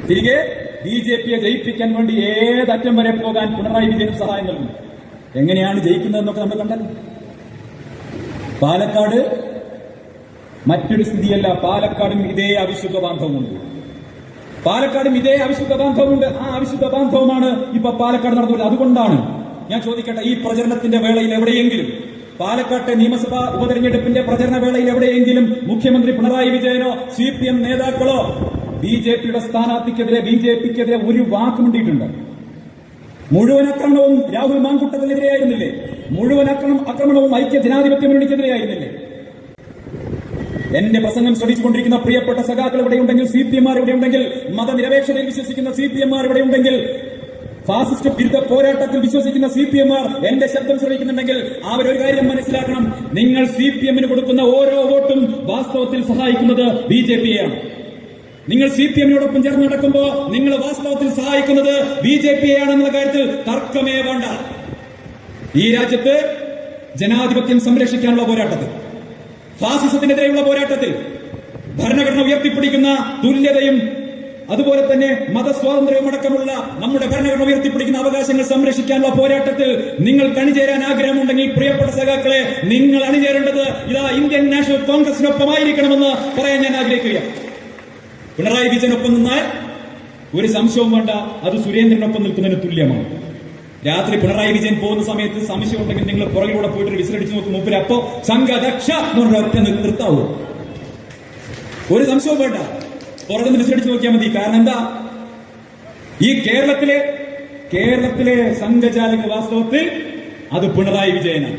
തിരികെ BJPയെ ജയിപ്പിക്കാൻ വേണ്ടി ഏതറ്റം വരെ പോകാൻ പിണറായി വിജയൻ സഹായം നൽകും. എങ്ങനെയാണ് ജയിക്കുന്നതെന്നൊക്കെ നമ്മൾ കണ്ടത്. പാലക്കാട് മറ്റൊരു സ്ഥിതിയല്ല. പാലക്കാടും ഇതേ അവിശുദ്ധ ബാന്ധവമുണ്ട്. ആ അവിശുദ്ധ ബാന്ധവമാണ് ഇപ്പൊ പാലക്കാട് നടന്നത്. അതുകൊണ്ടാണ് ഞാൻ ചോദിക്കട്ടെ, ഈ പ്രചരണത്തിന്റെ വേളയിൽ എവിടെയെങ്കിലും, പാലക്കാട്ടെ നിയമസഭാ ഉപതെരഞ്ഞെടുപ്പിന്റെ പ്രചരണ വേളയിൽ എവിടെയെങ്കിലും മുഖ്യമന്ത്രി പിണറായി വിജയനോ CPM നേതാക്കളോ BJPയുടെ സ്ഥാനാർത്ഥിക്കെതിരെ, BJPക്കെതിരെ ഒരു വാക്കുമുണ്ടിയിട്ടുണ്ട്? മുഴുവൻ ആക്രമണവും രാഹുൽ മാങ്കുട്ടത്തിനെതിരെയായിരുന്നില്ലേ? മുഴുവൻ ആക്രമണവും ഐക്യ ജനാധിപത്യ മുന്നണിക്കെതിരെയായിരുന്നില്ലേ? എന്റെ പ്രസംഗം ശ്രദ്ധിച്ചുകൊണ്ടിരിക്കുന്ന പ്രിയപ്പെട്ട സഖാക്കൾ ഇവിടെയുണ്ടെങ്കിൽ, CPMമാർ ഇവിടെയുണ്ടെങ്കിൽ, മതനിരപേക്ഷതയിൽ വിശ്വസിക്കുന്ന CPMമാർ ഇവിടെയുണ്ടെങ്കിൽ, ഫാസിസ്റ്റ് വിരുദ്ധ പോരാട്ടത്തിൽ വിശ്വസിക്കുന്ന CPMമാർ എന്റെ ശബ്ദം ശ്രമിക്കുന്നുണ്ടെങ്കിൽ അവരൊരു കാര്യം മനസ്സിലാക്കണം. നിങ്ങൾ CPMന് കൊടുക്കുന്ന ഓരോ വോട്ടും വാസ്തവത്തിൽ സഹായിക്കുന്നത് BJPയെയാണ്. നിങ്ങൾ CPMനോടൊപ്പം ചേർന്ന് നടക്കുമ്പോൾ നിങ്ങൾ വാസ്തവത്തിൽ സഹായിക്കുന്നത് BJPയെയാണെന്നുള്ള കാര്യത്തിൽ തർക്കമേ വേണ്ട. ഈ രാജ്യത്ത് ജനാധിപത്യം സംരക്ഷിക്കാനുള്ള പോരാട്ടത്തിൽ, ഫാസിസത്തിനെതിരെയുള്ള പോരാട്ടത്തിൽ, ഭരണഘടന ഉയർത്തിപ്പിടിക്കുന്ന തുല്യതയും അതുപോലെ തന്നെ മതസ്വാതന്ത്ര്യവും അടക്കമുള്ള നമ്മുടെ ഭരണഘടന ഉയർത്തിപ്പിടിക്കുന്ന അവകാശങ്ങൾ സംരക്ഷിക്കാനുള്ള പോരാട്ടത്തിൽ നിങ്ങൾക്ക് അണിചേരാൻ ആഗ്രഹമുണ്ടെങ്കിൽ പ്രിയപ്പെട്ട സഖാക്കളെ, നിങ്ങൾ അണിചേരേണ്ടത് ഇതാ ഇന്ത്യൻ നാഷണൽ കോൺഗ്രസിനൊപ്പമായിരിക്കണമെന്ന് പറയാൻ ഞാൻ ആഗ്രഹിക്കുക. പിണറായി വിജയനൊപ്പം നിന്നാൽ ഒരു സംശയവും വേണ്ട, അത് സുരേന്ദ്രനൊപ്പം നിൽക്കുന്നതിന് തുല്യമാണ്. രാത്രി പിണറായി വിജയൻ പോകുന്ന സമയത്ത് സംശയം ഉണ്ടെങ്കിൽ നിങ്ങൾ പുറകിലൂടെ പോയിട്ട് വിസിലടിച്ച് നോക്കും. മൂപ്പര് അപ്പോ സംഘദക്ഷ എന്ന് ഒറ്റ നിർത്താവൂ. ഒരു സംശയവും വേണ്ട, പുറകെ വിസിലടിച്ച് നോക്കിയാൽ മതി. കാരണം എന്താ, ഈ കേരളത്തിലെ സംഘചാലക വാസ്തവത്തിൽ അത് പിണറായി വിജയനാണ്.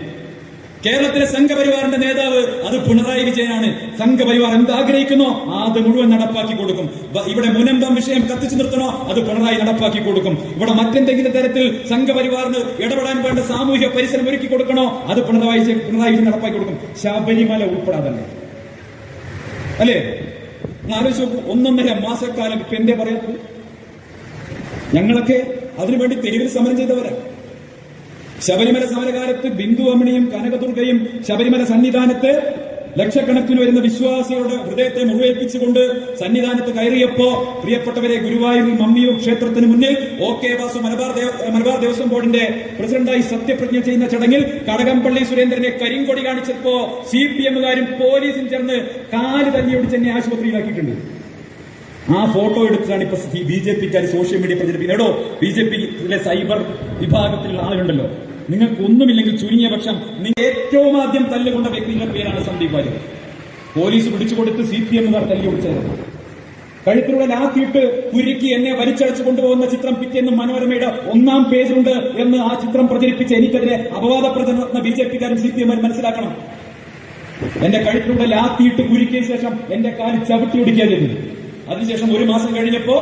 കേരളത്തിലെ സംഘപരിവാറിന്റെ നേതാവ് അത് പിണറായി വിജയനാണ്. സംഘപരിവാർ എന്താഗ്രഹിക്കുന്നോ അത് മുഴുവൻ നടപ്പാക്കി കൊടുക്കും. ഇവിടെ മുനമ്പം വിഷയം കത്തിച്ചു നിർത്തണോ അത് പിണറായി നടപ്പാക്കി കൊടുക്കും. ഇവിടെ മറ്റെന്തെങ്കിലും തരത്തിൽ സംഘപരിവാറിന് ഇടപെടാൻ വേണ്ട സാമൂഹ്യ പരിസരം ഒരുക്കി കൊടുക്കണോ അത് പിണറായി വിജയൻ നടപ്പാക്കി കൊടുക്കും. ശബരിമല ഉൾപ്പെടാതല്ലേ, അല്ലേ? ആലോചിച്ച് നോക്കൂ, 1.5 മാസക്കാലം ഇപ്പൊ എന്തേ പറയാത്തത്? ഞങ്ങളൊക്കെ അതിനുവേണ്ടി തെരുവിൽ സമരം ചെയ്തവരാ. ശബരിമല സമരകാലത്ത് ബിന്ദു അമ്മിണിയും കനകദുർഗയും ശബരിമല സന്നിധാനത്ത് ലക്ഷക്കണക്കിന് വരുന്ന വിശ്വാസികളുടെ ഹൃദയത്തെ മുറിവേൽപ്പിച്ചുകൊണ്ട് സന്നിധാനത്ത് കയറിയപ്പോ പ്രിയപ്പെട്ടവരെ, ഗുരുവായൂരിൽ മമ്മിയൂർ ക്ഷേത്രത്തിന് മുന്നിൽ OK വാസു മലബാർ ദേവസ്വം ബോർഡിന്റെ പ്രസിഡന്റായി സത്യപ്രതിജ്ഞ ചെയ്യുന്ന ചടങ്ങിൽ കടകംപള്ളി സുരേന്ദ്രനെ കരിങ്കൊടി കാണിച്ചപ്പോ CPMകാരും പോലീസും ചേർന്ന് കാല് തല്ലിയൊടിച്ച് എന്നെ ആശുപത്രിയിലാക്കിയിട്ടുണ്ട്. ആ ഫോട്ടോ എടുത്തിട്ടാണ് ഇപ്പൊ BJPക്കാർ സോഷ്യൽ മീഡിയ പ്രചരിപ്പിക്കുന്നത്. എടോ, BJPയിലെ സൈബർ വിഭാഗത്തിലുള്ള ആളുകളുണ്ടല്ലോ, നിങ്ങൾക്കൊന്നുമില്ലെങ്കിൽ ചുരുങ്ങിയ പക്ഷം നിങ്ങൾ ഏറ്റവും ആദ്യം തല്ലുകൊണ്ട വ്യക്തിയുടെ പേരാണ് സന്ദീപ് വാര്യർ. പോലീസ് പിടിച്ചുകൊടുത്ത് CPMകാർ തല്ലി ഒടിച്ചത്. കഴുത്തിലൂടെ ലാത്തിയിട്ട് കുരുക്കി എന്നെ വലിച്ചടച്ചു കൊണ്ടുപോകുന്ന ചിത്രം പിറ്റേന്ന് മനോരമയുടെ 1-ാം പേജിലുണ്ട് എന്ന് ആ ചിത്രം പ്രചരിപ്പിച്ച് എനിക്കെതിരെ അപവാദ പ്രചരണ BJP-കാരും CPM മനസ്സിലാക്കണം. എന്റെ കഴുത്തിലൂടെ ലാത്തിയിട്ട് കുരുക്കിയ ശേഷം എന്റെ കാലിൽ ചവിട്ടി ഒടിക്കുക ചെയ്തു. അതിനുശേഷം 1 മാസം കഴിഞ്ഞപ്പോ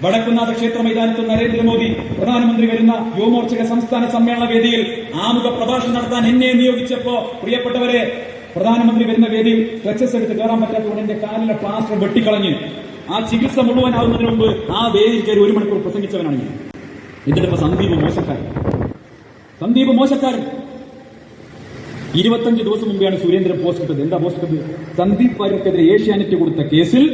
വടക്കുന്നാഥ ക്ഷേത്ര മൈതാനത്ത് നരേന്ദ്രമോദി പ്രധാനമന്ത്രി വരുന്ന യുവമോർച്ചയുടെ സംസ്ഥാന സമ്മേളന വേദിയിൽ ആമുഖ പ്രഭാഷണം നടത്താൻ എന്നെ നിയോഗിച്ചപ്പോ പ്രിയപ്പെട്ടവരെ, പ്രധാനമന്ത്രി വരുന്ന വേദിയിൽ സ്ട്രെച്ചസ് എടുത്ത് കയറാൻ പറ്റാത്തതുകൊണ്ട് എന്റെ കാലിലെ പ്ലാസ്റ്റർ വെട്ടിക്കളഞ്ഞ് ആ ചികിത്സ മുഴുവനാവുന്നതിന് മുമ്പ് ആ വേദിയിൽ കയറി 1 മണിക്കൂർ പ്രസംഗിച്ചവനാണ് ഞാൻ. എന്നിട്ടിപ്പോ സന്ദീപ് മോശക്കാരൻ 25 ദിവസം മുമ്പെയാണ് സുരേന്ദ്രൻ പോസ്റ്റ് ഇട്ടത്. എന്താ പോസ്റ്റ് ഇട്ടത്? സന്ദീപ് വാര്യർക്കെതിരെ ഏഷ്യാനെറ്റ് കൊടുത്ത കേസിൽ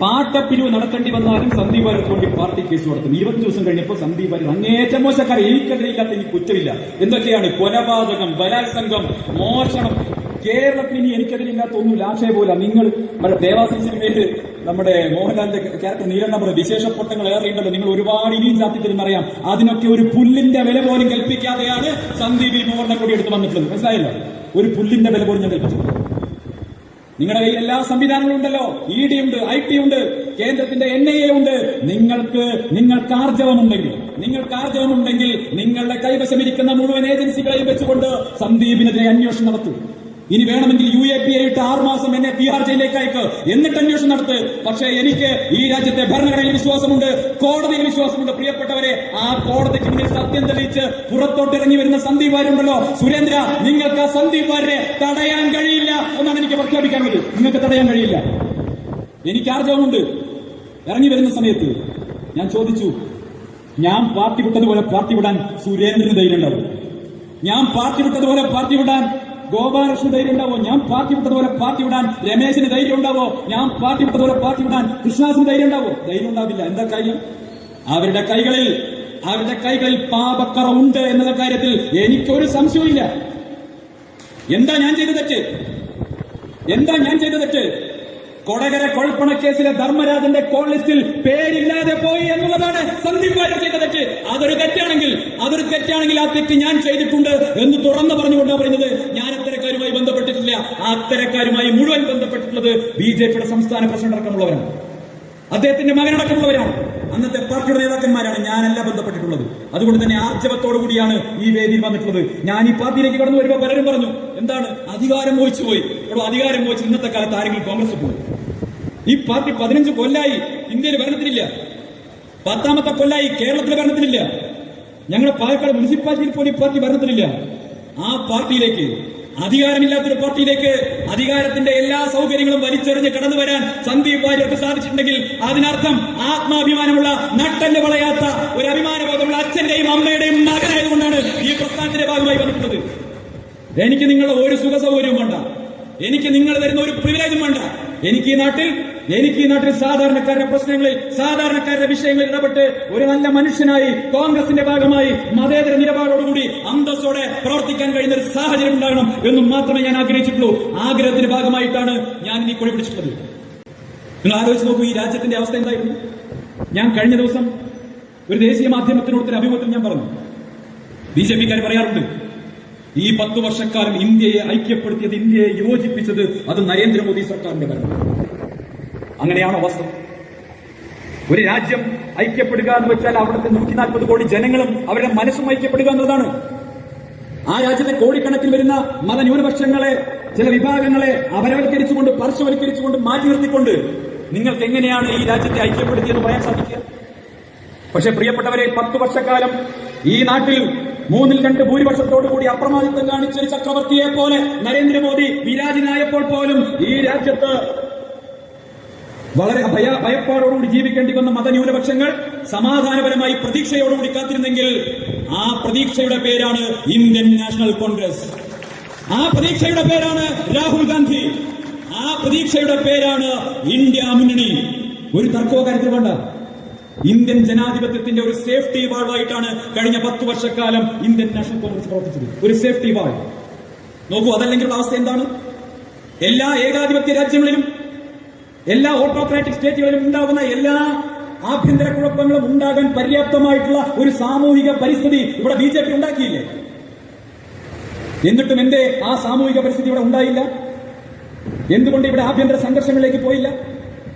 പാട്ടപ്പിരിവ് നടത്തേണ്ടി വന്നാലും സന്ദീപ് വാര്യർക്ക് വേണ്ടി പാർട്ടി കേസ് കൊടുത്തു. 20 ദിവസം കഴിഞ്ഞപ്പോൾ സന്ദീപ് വാര്യർ അങ്ങേറ്റം മോശക്കാരൻ, എനിക്കെതിരെ ഇല്ലാത്ത എനിക്ക് കുറ്റമില്ല. എന്തൊക്കെയാണ്? കൊലപാതകം, ബലാത്സംഗം, മോഷണം. കേരളത്തിൽ ഇനി എനിക്കെതിരെ ഇല്ലാത്ത ഒന്നും ലാഷേ പോലെ. നിങ്ങൾ ദേവാസിൻ സിനിമയിൽ നമ്മുടെ മോഹൻലാലിന്റെ ക്യാരക്ടർ നീലണ്ണ വിശേഷ പൊട്ടങ്ങൾ ഏറെയുണ്ടല്ലോ. നിങ്ങൾ ഒരുപാട് ഇനിയും ജാതി തരുന്നറിയാം. അതിനൊക്കെ ഒരു പുല്ലിന്റെ വില പോലും കൽപ്പിക്കാതെയാണ് സന്ദീപ് ഈ മോഹനെ കൂടി എടുത്ത് വന്നിട്ടുള്ളത്. മനസ്സിലായല്ലോ? ഒരു പുല്ലിന്റെ വില പോലും ഞാൻ കൽപ്പിച്ചിട്ടുണ്ട്. നിങ്ങളുടെ കയ്യിൽ എല്ലാ സംവിധാനങ്ങളും ഉണ്ടല്ലോ. ED ഉണ്ട്, IT ഉണ്ട്, കേന്ദ്രത്തിന്റെ NIA ഉണ്ട്. നിങ്ങൾക്ക് ആർജവമുണ്ടെങ്കിൽ നിങ്ങളുടെ കൈവശമിരിക്കുന്ന മുഴുവൻ ഏജൻസികളെയും വെച്ചുകൊണ്ട് സന്ദീപിനെതിരെ അന്വേഷണം നടത്തൂ. ഇനി വേണമെങ്കിൽ UAP ആയിട്ട് 6 മാസം എന്നെ തിഹാർ ജയിലിലേക്ക് അയക്ക്, എന്നിട്ട് അന്വേഷണം നടത്ത്. പക്ഷേ എനിക്ക് ഈ രാജ്യത്തെ ഭരണഘടനയിൽ വിശ്വാസമുണ്ട്, കോടതിയിൽ വിശ്വാസമുണ്ട്. പ്രിയപ്പെട്ടവരെ, ആ കോടതിക്ക് മുന്നിൽ സത്യം തെളിയിച്ച് പുറത്തോട്ട് ഇറങ്ങി വരുന്ന സന്ദീപ് വാര്യരുണ്ടല്ലോ, സുരേന്ദ്ര, നിങ്ങൾക്ക് ആ സന്ദീപ് വാര്യരെ തടയാൻ കഴിയില്ല എന്നാണ് എനിക്ക് പ്രഖ്യാപിക്കാനുള്ളത്. നിങ്ങൾക്ക് തടയാൻ കഴിയില്ല. എനിക്ക് ആർജവമുണ്ട്. ഇറങ്ങി വരുന്ന സമയത്ത് ഞാൻ ചോദിച്ചു, ഞാൻ പാർട്ടി വിട്ടതുപോലെ പാർട്ടി വിടാൻ സുരേന്ദ്രന് ധൈര്യം ഉണ്ടാവും? ഞാൻ പാർട്ടി വിട്ടതുപോലെ പാർട്ടി വിടാൻ ഗോപാലകൃഷ്ണന് ധൈര്യം ഉണ്ടാവോ? ഞാൻ പാർട്ടി വിട്ടതുപോലെ പാർട്ടി വിടാൻ രമേശിന് ധൈര്യം ഉണ്ടാവോ? ഞാൻ പാർട്ടി വിട്ടതുപോലെ പാർട്ടി വിടാൻ കൃഷ്ണദാസിന് ധൈര്യം ഉണ്ടാവോ? ധൈര്യം ഉണ്ടാവില്ല. എന്താ കാര്യം? അവരുടെ കൈകളിൽ പാപക്കറ ഉണ്ട് എന്നുള്ള കാര്യത്തിൽ എനിക്കൊരു സംശയമില്ല. എന്താ ഞാൻ ചെയ്ത തെറ്റ്? കൊടകര കൊഴപ്പണക്കേസിലെ ധർമ്മരാജന്റെ കോൾ ലിസ്റ്റിൽ പേരില്ലാതെ പോയി എന്നുള്ളതാണ് സന്ദീപ് വാര്യർ ചെയ്ത തെറ്റ്. അതൊരു തെറ്റാണെങ്കിൽ ആ തെറ്റ് ഞാൻ ചെയ്തിട്ടുണ്ട് എന്ന് തുറന്നു പറഞ്ഞുകൊണ്ടാണ് പറയുന്നത്. ഞാൻ അത്തരക്കാരുമായി ബന്ധപ്പെട്ടിട്ടില്ല. ആ അത്തരക്കാരുമായി മുഴുവൻ ബന്ധപ്പെട്ടിട്ടുള്ളത് BJP-യുടെ സംസ്ഥാന പ്രസിഡന്റ് അടക്കമുള്ളവരാണ്, അദ്ദേഹത്തിന്റെ മകനടക്കമുള്ളവരാണ്, അന്നത്തെ പാർട്ടിയുടെ നേതാക്കന്മാരാണ്. ഞാനല്ല ബന്ധപ്പെട്ടിട്ടുള്ളത്. അതുകൊണ്ട് തന്നെ ആർജവത്തോടു കൂടിയാണ് ഈ വേദിയിൽ വന്നിട്ടുള്ളത്. ഞാൻ ഈ പാർട്ടിയിലേക്ക് കടന്നു വരുമ്പോൾ പലരും പറഞ്ഞു, എന്താണ് അധികാരം മോഹിച്ചു പോയി. അധികാരം മോഹിച്ച് ഇന്നത്തെ കാലത്ത് ആരെങ്കിലും കോൺഗ്രസ് പോകും? ഈ പാർട്ടി 15 കൊല്ലായി ഇന്ത്യയിൽ ഭരണത്തിലില്ല, 10ാമത്തെ കൊല്ലായി കേരളത്തിലെ ഭരണത്തിലില്ല, ഞങ്ങളുടെ പാലക്കാട് മുനിസിപ്പാലിറ്റിയിൽ പോലും ഈ പാർട്ടി ഭരണത്തിലില്ല. ആ പാർട്ടിയിലേക്ക്, അധികാരമില്ലാത്തൊരു പാർട്ടിയിലേക്ക് അധികാരത്തിന്റെ എല്ലാ സൗകര്യങ്ങളും വലിച്ചെറിഞ്ഞ് കടന്നു വരാൻ സന്ദീപ് വാര്യർക്ക് സാധിച്ചിട്ടുണ്ടെങ്കിൽ അതിനർത്ഥം ആത്മാഭിമാനമുള്ള, നട്ടല് വളയാത്ത, ഒരു അഭിമാനബോധമുള്ള അച്ഛന്റെയും അമ്മയുടെയും മകനായതുകൊണ്ടാണ് ഈ പ്രസ്ഥാനത്തിന്റെ ഭാഗമായി വന്നിട്ടുള്ളത്. എനിക്ക് നിങ്ങളുടെ ഒരു സുഖ സൗകര്യവും വേണ്ട, എനിക്ക് നിങ്ങൾ തരുന്ന ഒരു പ്രിവിലേജും വേണ്ട. എനിക്ക് ഈ നാട്ടിൽ സാധാരണക്കാരുടെ പ്രശ്നങ്ങളിൽ, സാധാരണക്കാരുടെ വിഷയങ്ങളിൽ ഇടപെട്ട് ഒരു നല്ല മനുഷ്യനായി കോൺഗ്രസിന്റെ ഭാഗമായി മതേതര നിലപാടോടുകൂടി അന്തസ്സോടെ പ്രവർത്തിക്കാൻ കഴിയുന്ന ഒരു സാഹചര്യം ഉണ്ടാകണം എന്നും മാത്രമേ ഞാൻ ആഗ്രഹിച്ചിട്ടുള്ളൂ. ആഗ്രഹത്തിന്റെ ഭാഗമായിട്ടാണ് ഞാൻ ഈ കൊടി പിടിച്ചിട്ടുള്ളത്. നിങ്ങൾ ആലോചിച്ച് നോക്കൂ, ഈ രാജ്യത്തിന്റെ അവസ്ഥ എന്തായിരുന്നു? ഞാൻ കഴിഞ്ഞ ദിവസം ഒരു ദേശീയ മാധ്യമത്തിനോടൊരു അഭിമുഖത്തിൽ ഞാൻ പറഞ്ഞു, BJP-ക്കാർ പറയാറുണ്ട്, ഈ 10 വർഷക്കാലം ഇന്ത്യയെ ഐക്യപ്പെടുത്തിയത്, ഇന്ത്യയെ യോജിപ്പിച്ചത് അത് നരേന്ദ്രമോദി സർക്കാരിന്റെ ഭരണം. അങ്ങനെയാണോ വാസ്തവം? ഒരു രാജ്യം ഐക്യപ്പെടുക എന്ന് വെച്ചാൽ അവിടുത്തെ 140 കോടി ജനങ്ങളും അവരുടെ മനസ്സും ഐക്യപ്പെടുക എന്നതാണ്. ആ രാജ്യത്തെ കോടിക്കണക്കിന് വരുന്ന മതന്യൂനപക്ഷങ്ങളെ, ചില വിഭാഗങ്ങളെ അപരവൽക്കരിച്ചുകൊണ്ട്, പാർശ്വവൽക്കരിച്ചുകൊണ്ട്, മാറ്റി നിർത്തിക്കൊണ്ട് നിങ്ങൾക്ക് എങ്ങനെയാണ് ഈ രാജ്യത്തെ ഐക്യപ്പെടുത്തിയെന്ന് പറയാൻ സാധിക്കുക? പക്ഷെ പ്രിയപ്പെട്ടവരെ, 10 വർഷക്കാലം ഈ നാട്ടിൽ 3/2 ഭൂരിപക്ഷത്തോടുകൂടി അപ്രമാദിത്വം കാണിച്ച ഒരു ചക്രവർത്തിയെ പോലെ നരേന്ദ്രമോദി വിരാജിനായപ്പോൾ പോലും ഈ രാജ്യത്ത് വളരെ ഭയപ്പാടോടുകൂടി ജീവിക്കേണ്ടി വന്ന മതന്യൂനപക്ഷങ്ങൾ സമാധാനപരമായി പ്രതീക്ഷയോടുകൂടി കാത്തിരുന്നെങ്കിൽ ആ പ്രതീക്ഷയുടെ പേരാണ് ഇന്ത്യൻ നാഷണൽ കോൺഗ്രസ്, ആ പ്രതീക്ഷയുടെ പേരാണ് രാഹുൽ ഗാന്ധി, ആ പ്രതീക്ഷയുടെ പേരാണ് ഇന്ത്യ മുന്നണി. ഒരു തർക്കോ കാര്യത്തിൽ വേണ്ട. ഇന്ത്യൻ ജനാധിപത്യത്തിന്റെ ഒരു സേഫ്റ്റി വാൾവായിട്ടാണ് കഴിഞ്ഞ 10 വർഷക്കാലം ഇന്ത്യൻ നാഷണൽ കോൺഗ്രസ് പ്രവർത്തിച്ചത്. ഒരു സേഫ്റ്റി വാൾ. നോക്കൂ, അതല്ലെങ്കിലുള്ള അവസ്ഥ എന്താണ്? എല്ലാ ഏകാധിപത്യ രാജ്യങ്ങളിലും, എല്ലാ ഓട്ടോക്രാറ്റിക് സ്റ്റേറ്റുകളിലും ഉണ്ടാകുന്ന എല്ലാ ആഭ്യന്തര കുഴപ്പങ്ങളും ഉണ്ടാകാൻ പര്യാപ്തമായിട്ടുള്ള ഒരു സാമൂഹിക പരിസ്ഥിതി ഇവിടെ BJP ഉണ്ടാക്കിയില്ലേ? എന്നിട്ടും എന്തേ ആ സാമൂഹിക പരിസ്ഥിതി ഇവിടെ ഉണ്ടായില്ല? എന്തുകൊണ്ട് ഇവിടെ ആഭ്യന്തര സംഘർഷങ്ങളിലേക്ക് പോയില്ല?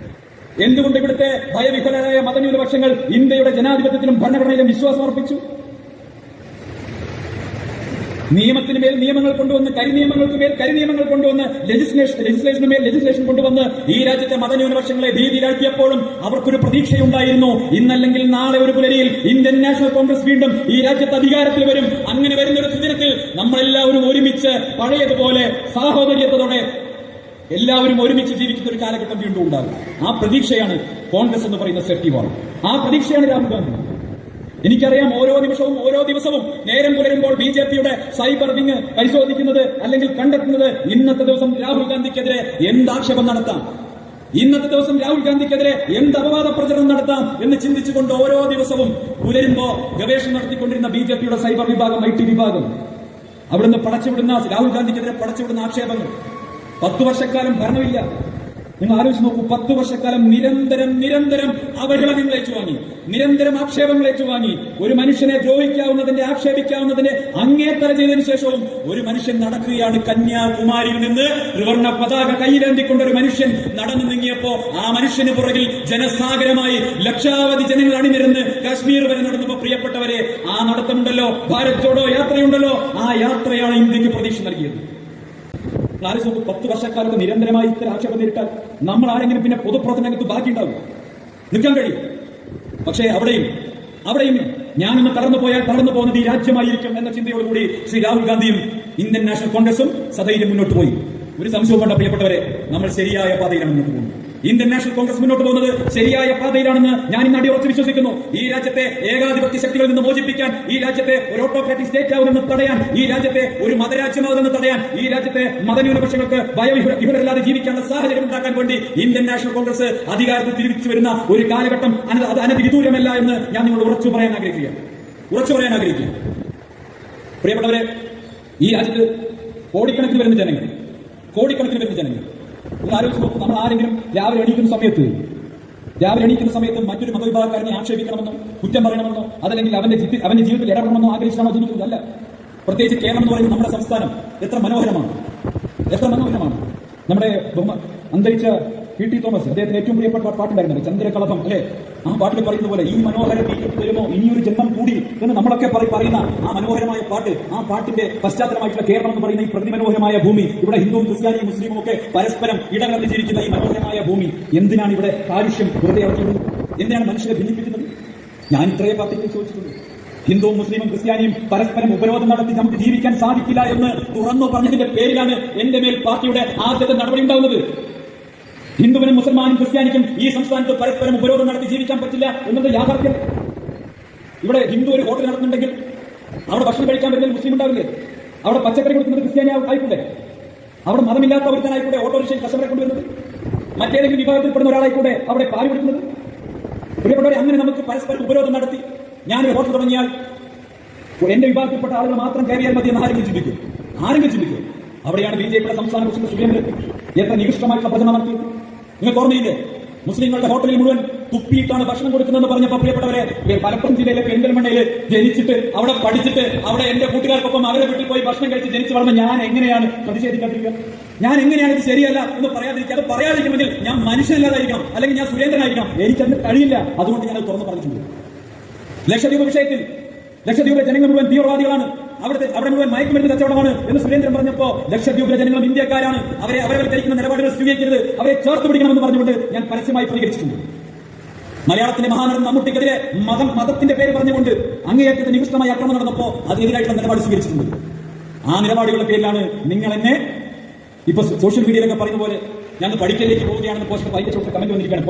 എന്തുകൊണ്ട് ഇവിടുത്തെ ഭയവിഹ്വലരായ മതന്യൂനപക്ഷങ്ങൾ ഇന്ത്യയുടെ ജനാധിപത്യത്തിലും ഭരണഘടനയിലും വിശ്വാസം അർപ്പിച്ചു? നിയമത്തിന് മേൽ നിയമങ്ങൾ കൊണ്ടുവന്ന് കരിനിയമങ്ങൾക്ക് മേൽ കരിനിയമങ്ങൾ കൊണ്ടുവന്ന് ലെജിസ്ലേഷന് മേൽ ലെജിസ്ലേഷൻ കൊണ്ടുവന്ന് ഈ രാജ്യത്തെ മതന്യൂനപക്ഷങ്ങളെ ഭീതിയിലാക്കിയപ്പോഴും അവർക്കൊരു പ്രതീക്ഷയുണ്ടായിരുന്നു. ഇന്നല്ലെങ്കിൽ നാളെ ഒരു പുലരിയിൽ ഇന്ത്യൻ നാഷണൽ കോൺഗ്രസ് വീണ്ടും ഈ രാജ്യത്ത് അധികാരത്തിൽ വരും. അങ്ങനെ വരുന്നൊരു സുദിനത്തിൽ നമ്മളെല്ലാവരും ഒരുമിച്ച് പഴയതുപോലെ സാഹോദര്യത്തോടെ എല്ലാവരും ഒരുമിച്ച് ജീവിക്കുന്ന ഒരു കാലഘട്ടം വീണ്ടും ഉണ്ടാകും. ആ പ്രതീക്ഷയാണ് കോൺഗ്രസ് എന്ന് പറയുന്ന സേഫ്റ്റി വാൾ. ആ പ്രതീക്ഷയാണ് രാഹുൽ ഗാന്ധി. എനിക്കറിയാം, ഓരോ നിമിഷവും ഓരോ ദിവസവും നേരം പുലരുമ്പോൾ ബിജെപിയുടെ സൈബർ വിങ് പരിശോധിക്കുന്നത് അല്ലെങ്കിൽ കണ്ടെത്തുന്നത് ഇന്നത്തെ ദിവസം രാഹുൽ ഗാന്ധിക്കെതിരെ എന്താക്ഷേപം നടത്താം, ഇന്നത്തെ ദിവസം രാഹുൽ ഗാന്ധിക്കെതിരെ എന്ത് അപവാദ പ്രചരണം നടത്താം എന്ന് ചിന്തിച്ചുകൊണ്ട് ഓരോ ദിവസവും പുലരുമ്പോ ഗവേഷണം നടത്തിക്കൊണ്ടിരുന്ന ബിജെപിയുടെ സൈബർ വിഭാഗം, IT വിഭാഗം അവിടുന്ന് പടച്ചുവിടുന്ന രാഹുൽ ഗാന്ധിക്കെതിരെ പടച്ചുവിടുന്ന ആക്ഷേപങ്ങൾ. 10 വർഷക്കാലം ഭരണമില്ല. നിങ്ങൾ ആലോചിച്ച് നോക്കൂ, 10 വർഷക്കാലം നിരന്തരം അവഹേളനങ്ങൾ ഏറ്റുവാങ്ങി, നിരന്തരം ആക്ഷേപങ്ങൾ ഏറ്റുവാങ്ങി, ഒരു മനുഷ്യനെ ദ്രോഹിക്കാവുന്നതിന്റെ ആക്ഷേപിക്കാവുന്നതിന്റെ അങ്ങേത്തര ചെയ്തതിനു ശേഷവും ഒരു മനുഷ്യൻ നടക്കുകയാണ്. കന്യാകുമാരിയിൽ നിന്ന് ത്രിവർണ്ണ പതാക കയ്യിലേന്തിക്കൊണ്ട് ഒരു മനുഷ്യൻ നടന്നു നീങ്ങിയപ്പോ ആ മനുഷ്യന് പുറകിൽ ജനസാഗരമായി ലക്ഷാവധി ജനങ്ങൾ അണിനിരന്ന് കാശ്മീർ വരെ നടന്നപ്പോ പ്രിയപ്പെട്ടവരെ, ആ നടത്തമുണ്ടല്ലോ, ഭാരത് ജോഡോ യാത്രയുണ്ടല്ലോ, ആ യാത്രയാണ് ഇന്ത്യക്ക് പ്രതീക്ഷ നൽകിയത്. 10 വർഷക്കാലത്ത് നിരന്തരമായി ഇത്തരം ആക്ഷേപം നേരിട്ടാൽ നമ്മൾ ആരെങ്കിലും പിന്നെ പൊതുപ്രവർത്തനങ്ങൾക്ക് ബാക്കിയുണ്ടാവും, നിൽക്കാൻ കഴിയും. പക്ഷേ അവിടെയും ഞാനൊന്ന് തളർന്നു പോയാൽ തളർന്നു പോകുന്നത് ഈ രാജ്യമായിരിക്കും എന്ന ചിന്തയോടുകൂടി ശ്രീ രാഹുൽ ഗാന്ധിയും ഇന്ത്യൻ നാഷണൽ കോൺഗ്രസും സധൈര്യം മുന്നോട്ട് പോയി. ഒരു സംശയവും വേണ്ട പ്രിയപ്പെട്ടവരെ, നമ്മൾ ശരിയായ പാതയിലാണ് മുന്നോട്ട് പോകുന്നത്. ഇന്ത്യൻ നാഷണൽ കോൺഗ്രസ് മുന്നോട്ട് പോകുന്നത് ശരിയായ പാതയിലാണെന്ന് ഞാൻ ഇന്ന് അടിയുറച്ച് വിശ്വസിക്കുന്നു. ഈ രാജ്യത്തെ ഏകാധിപത്യ ശക്തികളിൽ നിന്ന് മോചിപ്പിക്കാൻ, ഈ രാജ്യത്തെ ഒരു ഓട്ടോക്രാറ്റിക് സ്റ്റേറ്റ് ആവുമെന്ന് തടയാൻ, ഈ രാജ്യത്തെ ഒരു മതരാജ്യമാവുമെന്ന് തടയാൻ, ഈ രാജ്യത്തെ മതന്യൂനപക്ഷങ്ങൾക്ക് ഭയവിഹ്വലരില്ലാതെ ജീവിക്കാനുള്ള സാഹചര്യം ഉണ്ടാക്കാൻ വേണ്ടി ഇന്ത്യൻ നാഷണൽ കോൺഗ്രസ് അധികാരത്തിൽ തിരിച്ചു വരുന്ന ഒരു കാലഘട്ടം അത് അനധിവിദൂരമല്ല എന്ന് ഞാൻ നിങ്ങൾ ഉറച്ചു പറയാൻ ആഗ്രഹിക്കുകയാണ്. പ്രിയപ്പെട്ടവരെ, ഈ രാജ്യത്ത് കോടിക്കണക്കിന് വരുന്ന ജനങ്ങൾ നിങ്ങൾ ആലോചിച്ച് നോക്കും. നമ്മൾ ആരെങ്കിലും രാവിലെ എണീക്കുന്ന സമയത്ത് മറ്റൊരു മതവിഭാഗക്കാരനെ ആക്ഷേപിക്കണമെന്നോ കുറ്റം പറയണമെന്നോ അതല്ലെങ്കിൽ അവന്റെ ജീവിതത്തിൽ ഇടപെടണമെന്നോ ആഗ്രഹിച്ചാണോ ജീവിക്കുന്നത്? അല്ല. പ്രത്യേകിച്ച് കേരളം എന്ന് പറയുന്ന നമ്മുടെ സംസ്ഥാനം എത്ര മനോഹരമാണ്. നമ്മുടെ അന്തരിച്ച PT തോമസ്, അദ്ദേഹത്തിന് ഏറ്റവും പ്രിയപ്പെട്ട പാട്ടുണ്ടായിരുന്നത് ചന്ദ്രകളഭം, അല്ലെ? ആ പാട്ടിൽ പറയുന്ന പോലെ ഈ മനോഹര തീരത്ത് വരുമോ ഇനിയൊരു ജന്മം കൂടി എന്ന് നമ്മളൊക്കെ പറയുന്ന ആ മനോഹരമായ പാട്ട്, ആ പാട്ടിന്റെ പശ്ചാത്തലമായിട്ടുള്ള കേരളം എന്ന് പറയുന്ന ഈ പ്രതിമനോഹരമായ ഭൂമി, ഇവിടെ ഹിന്ദുവും ക്രിസ്ത്യാനിയും മുസ്ലിമും ഒക്കെ പരസ്പരം ഇടകലർന്ന് ജീവിക്കുന്ന ഈ മനോഹരമായ ഭൂമി എന്തിനാണ് ഇവിടെ കാലുഷ്യം വെറുതെ ഇറക്കുന്നത്? എന്തിനാണ് മനുഷ്യരെ ഭിന്നിപ്പിക്കുന്നത്? ഞാൻ ഇത്രയേ പാർട്ടികൾ ചോദിച്ചിട്ടുണ്ട്. ഹിന്ദുവും മുസ്ലിമും ക്രിസ്ത്യാനിയും പരസ്പരം ഉപരോധം നടത്തി നമുക്ക് ജീവിക്കാൻ സാധിക്കില്ല എന്ന് തുറന്നു പറഞ്ഞതിന്റെ പേരിലാണ് എന്റെ മേൽ പാർട്ടിയുടെ ആദ്യത്തെ നടപടി ഉണ്ടാവുന്നത്. ഹിന്ദുവിനും മുസൽമാനും ക്രിസ്ത്യാനിക്കും ഈ സംസ്ഥാനത്ത് പരസ്പരം ഉപരോധം നടത്തി ജീവിക്കാൻ പറ്റില്ല എന്നത് യാഥാർത്ഥ്യം. ഇവിടെ ഹിന്ദു ഒരു ഹോട്ടൽ നടത്തുന്നുണ്ടെങ്കിൽ അവിടെ ഭക്ഷണം കഴിക്കാൻ വരുന്നതിൽ മുസ്ലിം ഉണ്ടാവില്ലേ? അവിടെ പച്ചക്കറി കൊടുക്കുന്നത് ക്രിസ്ത്യാനി ആയിക്കൂടെ? അവിടെ മതമില്ലാത്ത ഒരുത്തനായിക്കൂടെ ഓട്ടോറിക്ഷയിൽ കസ്റ്റമറെ കൊണ്ടുവരുന്നത്? മറ്റേതെങ്കിലും വിഭാഗത്തിൽപ്പെടുന്ന ഒരാളായിക്കൂടെ അവിടെ പാല് കൊടുക്കുന്നത്? പ്രിയപ്പെട്ടവരെ, അങ്ങനെ നമുക്ക് പരസ്പരം ഉപരോധം നടത്തി ഞാനൊരു ഹോട്ടൽ തുടങ്ങിയാൽ എന്റെ വിഭാഗത്തിൽപ്പെട്ട ആളുകൾ മാത്രം കയറിയാൽ മതി എന്ന് ആരെങ്കിലും ചിന്തിക്കും? അവിടെയാണ് BJPയുടെ സംസ്ഥാന പ്രസിഡന്റ് സുരേന്ദ്രൻ എത്ര നികൃഷ്ടമായിട്ടുള്ള പ്രചരണം നടത്തിയത്. നിങ്ങൾക്ക് ഓർമ്മയില്ലേ? മുസ്ലിങ്ങളുടെ ഹോട്ടലിൽ മുഴുവൻ തുപ്പിയിട്ടാണ് ഭക്ഷണം കൊടുക്കുന്നതെന്ന് പറഞ്ഞപ്പോൾ പ്രിയപ്പെട്ടവരെ, മലപ്പുറം ജില്ലയിലെ പെരിന്തൽമണ്ണയിൽ ജനിച്ചിട്ട് അവിടെ പഠിച്ചിട്ട് അവിടെ എന്റെ കൂട്ടുകാർക്കൊപ്പം അവരെ വീട്ടിൽ പോയി ഭക്ഷണം കഴിച്ച് ജനിച്ചു വളർന്ന ഞാൻ എങ്ങനെയാണ് പ്രതിഷേധിക്കാതിരിക്കുക? ഞാൻ എങ്ങനെയാണ് ഇത് ശരിയല്ല എന്ന് പറയാതിരിക്കുക? അത് പറയാതിരിക്കുമെങ്കിൽ ഞാൻ മനുഷ്യനല്ലാതായിരിക്കണം, അല്ലെങ്കിൽ ഞാൻ സുരേന്ദ്രനായിരിക്കണം. എനിക്കതിന് കഴിയില്ല. അതുകൊണ്ട് ഞാനത് തുറന്നു പറഞ്ഞിട്ടുണ്ട്. ലക്ഷദ്വീപ് വിഷയത്തിൽ ലക്ഷദ്വീപിലെ ജനങ്ങൾ മുഴുവൻ തീവ്രവാദികളാണ്, അവിടെ മുഴുവൻ മയക്കുമരുന്ന് കച്ചവടമാണ് എന്ന് സുരേന്ദ്രൻ പറഞ്ഞപ്പോ ലക്ഷദ്വീപിലെ ജനങ്ങളും ഇന്ത്യക്കാരാണ്, അവരെ ധരിക്കുന്ന നിലപാടുകൾ സ്വീകരിക്കരുത്, അവരെ ചേർത്ത് പിടിക്കണമെന്ന് പറഞ്ഞുകൊണ്ട് ഞാൻ പരസ്യമായി പ്രതികരിച്ചിട്ടുണ്ട്. മലയാളത്തിന്റെ മഹാനടൻ മമ്മൂട്ടിക്കെതിരെ മതത്തിന്റെ പേര് പറഞ്ഞുകൊണ്ട് അങ്ങേയറ്റത്തെ നികൃഷ്ടമായ ആക്രമണം നടന്നപ്പോ അതിനെതിരായിട്ടുള്ള നിലപാട് സ്വീകരിച്ചിട്ടുണ്ട്. ആ നിലപാടുകളുടെ പേരിലാണ് നിങ്ങൾ എന്നെ ഇപ്പൊ സോഷ്യൽ മീഡിയയിലൊക്കെ പറയുന്ന പോലെ ഞാൻ പഠിക്കലേക്ക് പോവുകയാണെന്ന് പോസ്റ്റ് അതിന്റെ ചോട്ട് കമന്റ് വന്നിരിക്കുകയാണ്.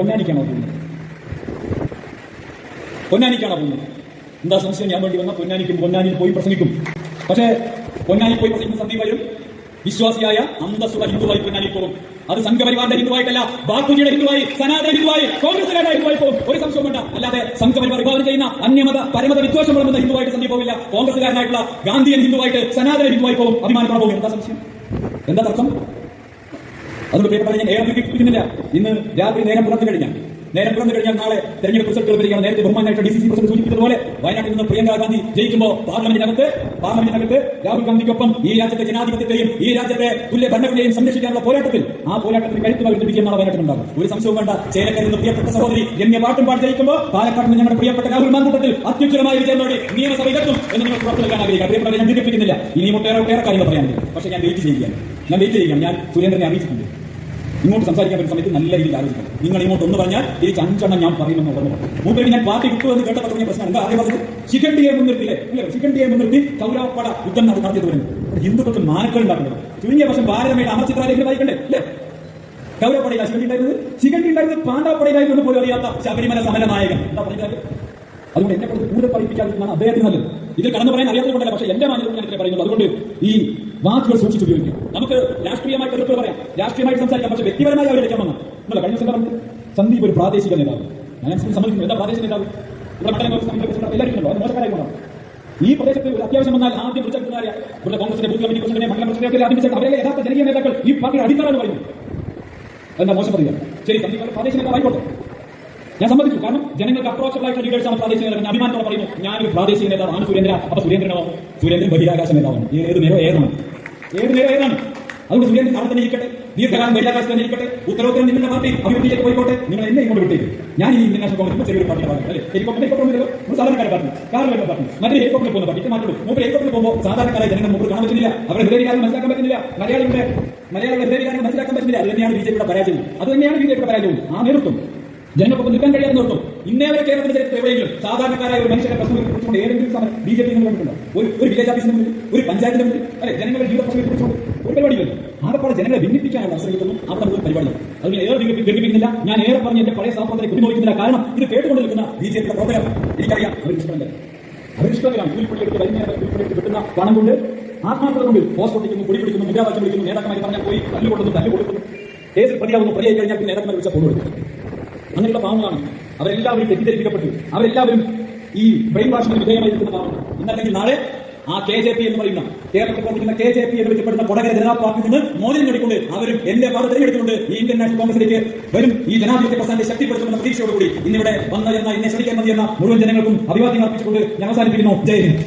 പൊന്നാനിക്കാണോ പോകുന്നത്? എന്താ സംശയം? ഞാൻ വേണ്ടി വന്ന പൊന്നാനിയിൽ പോയി പ്രസംഗിക്കും. പക്ഷേ പൊന്നാനിൽ പോയി പ്രസംഗിക്കുന്ന സന്ദീപ് വരും വിശ്വാസിയായ അന്തസ്സുള്ള ഹിന്ദുവായി പൊന്നാനിൽ പോകും. അത് സംഘപരിവാറിന്റെ ഹിന്ദുവായിട്ടല്ല, ബാപ്പുജിയുടെ ഹിന്ദുവായി, സനാതന ഹിന്ദുവായി, കോൺഗ്രസുകാരുടെ ഹിന്ദുവായി പോകും. ഒരു സംശയവും വേണ്ട. അല്ലാതെ സംഘപരിവാർ വിഭാവനം ചെയ്യുന്ന അന്യമത പരമത വിദ്വേഷം വളർന്ന ഹിന്ദുവായിട്ട് സന്ദീപ് പോവില്ല. കോൺഗ്രസുകാരനായിട്ടുള്ള ഗാന്ധിയൻ ഹിന്ദുവായിട്ട്, സനാതന ഹിന്ദുവായി പോകും. അഭിമാനത്തോടെ പോകും. എന്താ സംശയം? എന്താ തർക്കം? അതുകൊണ്ട് പ്രിയപ്പെട്ടവരെ, ഞാൻ ഏറെ കിട്ടുന്നില്ല. ഇന്ന് രാത്രി നേരം പുറത്തു കഴിഞ്ഞാൽ നേരം പുറന്നു കഴിഞ്ഞാൽ നാളെ തെരഞ്ഞെടുപ്പ് റിസൾട്ടുകൾ വരികയാണ്. നേരത്തെ ബഹുമാനായിട്ട് DCC പ്രസിഡന്റ് സൂചിപ്പിച്ചതുപോലെ വയനാട്ടിൽ നിന്ന് പ്രിയങ്ക ഗാന്ധി ജയിക്കുമ്പോൾ പാർലമെന്റിനകത്ത് രാഹുൽ ഗാന്ധിക്കൊപ്പം ഈ രാജ്യത്തെ ജനാധിപത്യത്തെയും ഈ രാജ്യത്തെ തുല്യ ഭരണത്തിനെയും സംരക്ഷിക്കാനുള്ള പോരാട്ടത്തിൽ ആ പോരാട്ടത്തിൽ കരുത്ത് പകർന്ന് വിജയമാണ് വയനാട്ടിലുണ്ടാകും. ഒരു സംശയവും വേണ്ട. ചേലക്കരയിൽ നിന്ന് പ്രിയപ്പെട്ട സഹോദരി രമ്യ പാട്ടുംപാട് ജയിക്കുമ്പോൾ പാലക്കാട് നിന്ന് ഞങ്ങളുടെ പ്രിയപ്പെട്ട രാഹുൽ മാങ്കൂട്ടത്തിൽ അത്യുജ്വലമായ വിജയം നേടി നിയമസഭയിലെത്തും എന്ന് നിങ്ങൾ പുറത്തു നൽകാൻ ആഗ്രഹിക്കുക. പ്രിയപ്പെട്ടവരെ, ഞാൻ ദീർഘിപ്പിക്കുന്നില്ല. ഇനിയും ഒട്ടേറെ കാര്യങ്ങൾ പറയാനുണ്ട്. പക്ഷേ ഞാൻ വെയിറ്റ് ചെയ്യുകയാണ്. ഞാൻ സുരേന്ദ്രനെ അറിയിച്ചിട്ടുണ്ട്. ഇങ്ങോട്ട് സംസാരിക്കാൻ പറ്റുന്ന സമയത്ത് നല്ല രീതിയിൽ ആലോചിക്കണം. നിങ്ങൾ ഇങ്ങോട്ട് ഒന്ന് പറഞ്ഞാൽ തിരിച്ച് 5 എണ്ണം ഞാൻ പറയുമെന്ന് ഓർമ്മ. മൂപ്പേര് ഞാൻ പാർട്ടി വിട്ടു എന്ന് കേട്ടപ്പോൾ തുടങ്ങിയ പ്രശ്നം എന്താ? ആദ്യം പറഞ്ഞത് ശിഖണ്ഡിയെ മുൻനിർത്തിയില്ലേ? ശിഖണ്ഡിയെ മുൻനിർത്തി കൗരവപ്പട യുദ്ധം നടത്തിയത് വരുന്നു. ഹിന്ദുക്കൾക്ക് മാനക്കൾ ഉണ്ടാക്കുന്നത് ചുരുങ്ങിയ പക്ഷം ഭാരതമേയുടെ അമർചിത്രാലേക്ക് വായിക്കണ്ടേ അല്ലേ? കൗരവപ്പടയില്ല ശിഖണ്ഡി ഉണ്ടായിരുന്നത് പാണ്ഡവപ്പടയിലായിരുന്നു എന്ന് പോലും അറിയാത്ത ശബരിമല സമര നായകൻ എന്താ പറയുന്നത്? അതുകൊണ്ട് എന്നെ കൊണ്ട് കൂടുതൽ പഠിപ്പിക്കാതിരിക്കുന്നതാണ് അദ്ദേഹത്തിന് നല്ലത്. ഇതിൽ കടന്നു പറയാൻ അറിയാത്തത് കൊണ്ടല്ല, പക്ഷേ എന്റെ മാനത്തിൽ ഞാൻ പറയുന്നത്. അതുകൊണ്ട് ഈ വാക്കുകൾ സൂക്ഷിച്ച് ഉപയോഗിക്കും. നമുക്ക് രാഷ്ട്രീയമായിട്ട് എതിർപ്പ് പറയാം, രാഷ്ട്രീയമായിട്ട് സംസാരിക്കാം, പക്ഷേ വ്യക്തിപരമായി അവരിലേക്ക് വന്നു എന്നല്ല. കഴിഞ്ഞ ദിവസം പറഞ്ഞു സന്ദീപ് ഒരു പ്രാദേശിക നേതാവ്. ഞാൻ സമ്മതിക്കുന്നു. എന്താ പ്രാദേശിക നേതാവ്? ഇവിടെ മണ്ഡലം എല്ലാവരും ഉണ്ടോ? അത് മോശക്കാരായി കൊണ്ടാണ്. ഈ പ്രദേശത്ത് ഒരു അത്യാവശ്യം വന്നാൽ ആദ്യം വിളിച്ചെടുക്കുന്നവരെ ഇവിടെ കോൺഗ്രസിന്റെ ബൂത്ത് കമ്മിറ്റി പ്രസിഡന്റിനെ മണ്ഡലം പ്രസിഡന്റിനെ ആരംഭിച്ചത് അവരെ യഥാർത്ഥ ജനകീയ നേതാക്കൾ ഈ പാർട്ടിയുടെ അടിത്തറ പറയുന്നു. എന്താ മോശം പറയുക? ശരി, സന്ദീപ് പ്രാദേശിക നേതാവായിക്കോട്ടെ, ഞാൻ സമ്മതിച്ചു. കാരണം ജനങ്ങൾക്ക് അപ്രോച്ചബിൾ ആയിട്ടുള്ള ലീഡേഴ്സാണ് പ്രാദേശിക നേതാവ്. ഞാൻ അഭിമാനത്തോടെ പറയുന്നു, ഞാനൊരു പ്രാദേശിക നേതാവാണ് സുരേന്ദ്രൻ. അപ്പൊ സുരേന്ദ്രൻ ബഹിരാകാശ നേതാവാണ്. ഏത് നേരം ഏതാണ്? അതുകൊണ്ട് സുരേന്ദ്രൻ അവിടെ തന്നെ ഇരിക്കട്ടെ, ദീർഘകാലം ബഹിരാകാശത്ത് തന്നെ ഇരിക്കട്ടെ. ഉത്തരവുത്തരം നിങ്ങളുടെ പാർട്ടി അഭിവൃദ്ധിയിലേക്ക് പോയിക്കോട്ടെ. നിങ്ങൾ എന്നെ ഇങ്ങോട്ട് വിട്ടേക്ക്. ഞാൻ ഈ ഇന്ത്യൻ നാഷണൽ കോൺഗ്രസ് ചെറിയൊരു പാർട്ടി പാർട്ടി അല്ലെ? ഹെലികോപ്റ്റർ സാധാരണക്കാരെ പാർട്ടി, കാറിലുള്ള പാർട്ടി, മറ്റൊരു ഹെലികോപ്റ്ററിൽ പോകുന്ന പാർട്ടി മാറ്റുള്ളൂ. മൂപ്പർ ഹെലികോപ്റ്ററിൽ പോകുമ്പോൾ സാധാരണക്കാരായ ജനങ്ങൾ മൂപ്പർ കാണാൻ പറ്റുന്നില്ല. അവരുടെ ഹൃദയകാരം മനസ്സിലാക്കാൻ പറ്റുന്നില്ല. മലയാളികളുടെ ഹൃദയകാരം മനസ്സിലാക്കാൻ പറ്റുന്നില്ല. അത് തന്നെയാണ് ബിജെപിയുടെ പരാജയം. ആ നേതൃത്വം ജനങ്ങൾക്കൊപ്പം നിൽക്കാൻ കഴിയാതെ നിർത്തും. ഇന്നേവരെ കേരളത്തിന്റെ ചരിത്രത്തിൽ എവിടെയെങ്കിലും സാധാരണക്കാരായ ഒരു മനുഷ്യന്റെ പ്രശ്നം കുറിച്ചുകൊണ്ട് ഏതെങ്കിലും സമയം BJP കണ്ടിട്ടുണ്ടോ? ഒരു വില്ലേജ് ഓഫീസിന് മുന്നിൽ, ഒരു പഞ്ചായത്തിന് മുന്നിൽ, അല്ലെ ജനങ്ങളുടെ ജീവിത പ്രശ്നത്തെ കുറിച്ചുകൊണ്ട് ഒരു പരിപാടിയില്ല. ആകെപ്പാടെ ജനങ്ങളെ ഭിന്നിപ്പിക്കാനുള്ള അവസരം കിട്ടുന്നു. അവിടെ ഒരു പരിപാടിയാണ്. അതിന് ഏറെ ഭിന്നിപ്പിക്കുന്നില്ല. ഞാൻ ഏറെ പറഞ്ഞ് എന്റെ പഴയ സഹപ്രവർത്തകരെ കുടിമോഹിക്കുന്നില്ല. കാരണം ഇത് കേട്ടുകൊണ്ട് നിൽക്കുന്ന BJPയുടെ പ്രവർത്തകർ എനിക്കറിയാം, അവരിഷ്ടമില്ല. കൂലിപ്പുള്ളിയെടുത്ത് വൈകുന്നേരം കിട്ടുന്ന പണം കൊണ്ട് ആത്മാർത്ഥത കൊണ്ട് പോസ്റ്റ് ഒട്ടിക്കുന്നു, പൊടി പിടിക്കുന്നു, മുദ്രാവാക്യം വിളിക്കുന്നു, നേതാക്കന്മാർ പറഞ്ഞാൽ പോയി തല്ല് കൊടുക്കുന്നു. കേസിൽ പ്രതിയാവുന്നു. പ്രതിയായി കഴിഞ്ഞാൽ പിന്നെ നേതാക്കന്മാർ വിളിച്ചാൽ ഫോൺ കൊടുക്കും. അങ്ങനെയുള്ള പാവങ്ങളാണ്. അവരെല്ലാവരും തെറ്റിദ്ധരിപ്പിക്കപ്പെട്ടു. അവരെല്ലാവരും ഈ ബ്രെയിൻ വാഷിന് വിധേയമായി നിൽക്കുന്ന പാവങ്ങൾ. ഇന്നല്ലെങ്കിൽ നാളെ ആ KJP എന്ന് പറയുന്ന കേരളത്തിൽ പ്രവർത്തിക്കുന്ന KJP എന്ന് വിളിക്കപ്പെടുന്ന കൊടകര ജനതാ പാർട്ടിയിൽ നിന്ന് മോചനം നേടിക്കൊണ്ട് അവരും എന്റെ പാത തിരഞ്ഞെടുത്തുകൊണ്ട് ഈ ഇന്ത്യൻ നാഷണൽ കോൺഗ്രസിലേക്ക് വരും. ഈ ജനാധിപത്യ പ്രസ്ഥാനത്തെ ശക്തിപ്പെടുത്തുന്ന പ്രതീക്ഷയോടുകൂടി ഇന്നിവിടെ വന്ന എന്നെ ശ്രമിക്കാൻ മതി എന്ന മുഴുവൻ ജനങ്ങൾക്കും അഭിവാദ്യം അർപ്പിച്ചുകൊണ്ട് ഞാൻ അവസാനിപ്പിക്കുന്നു. ജയ് ഹിന്ദ്.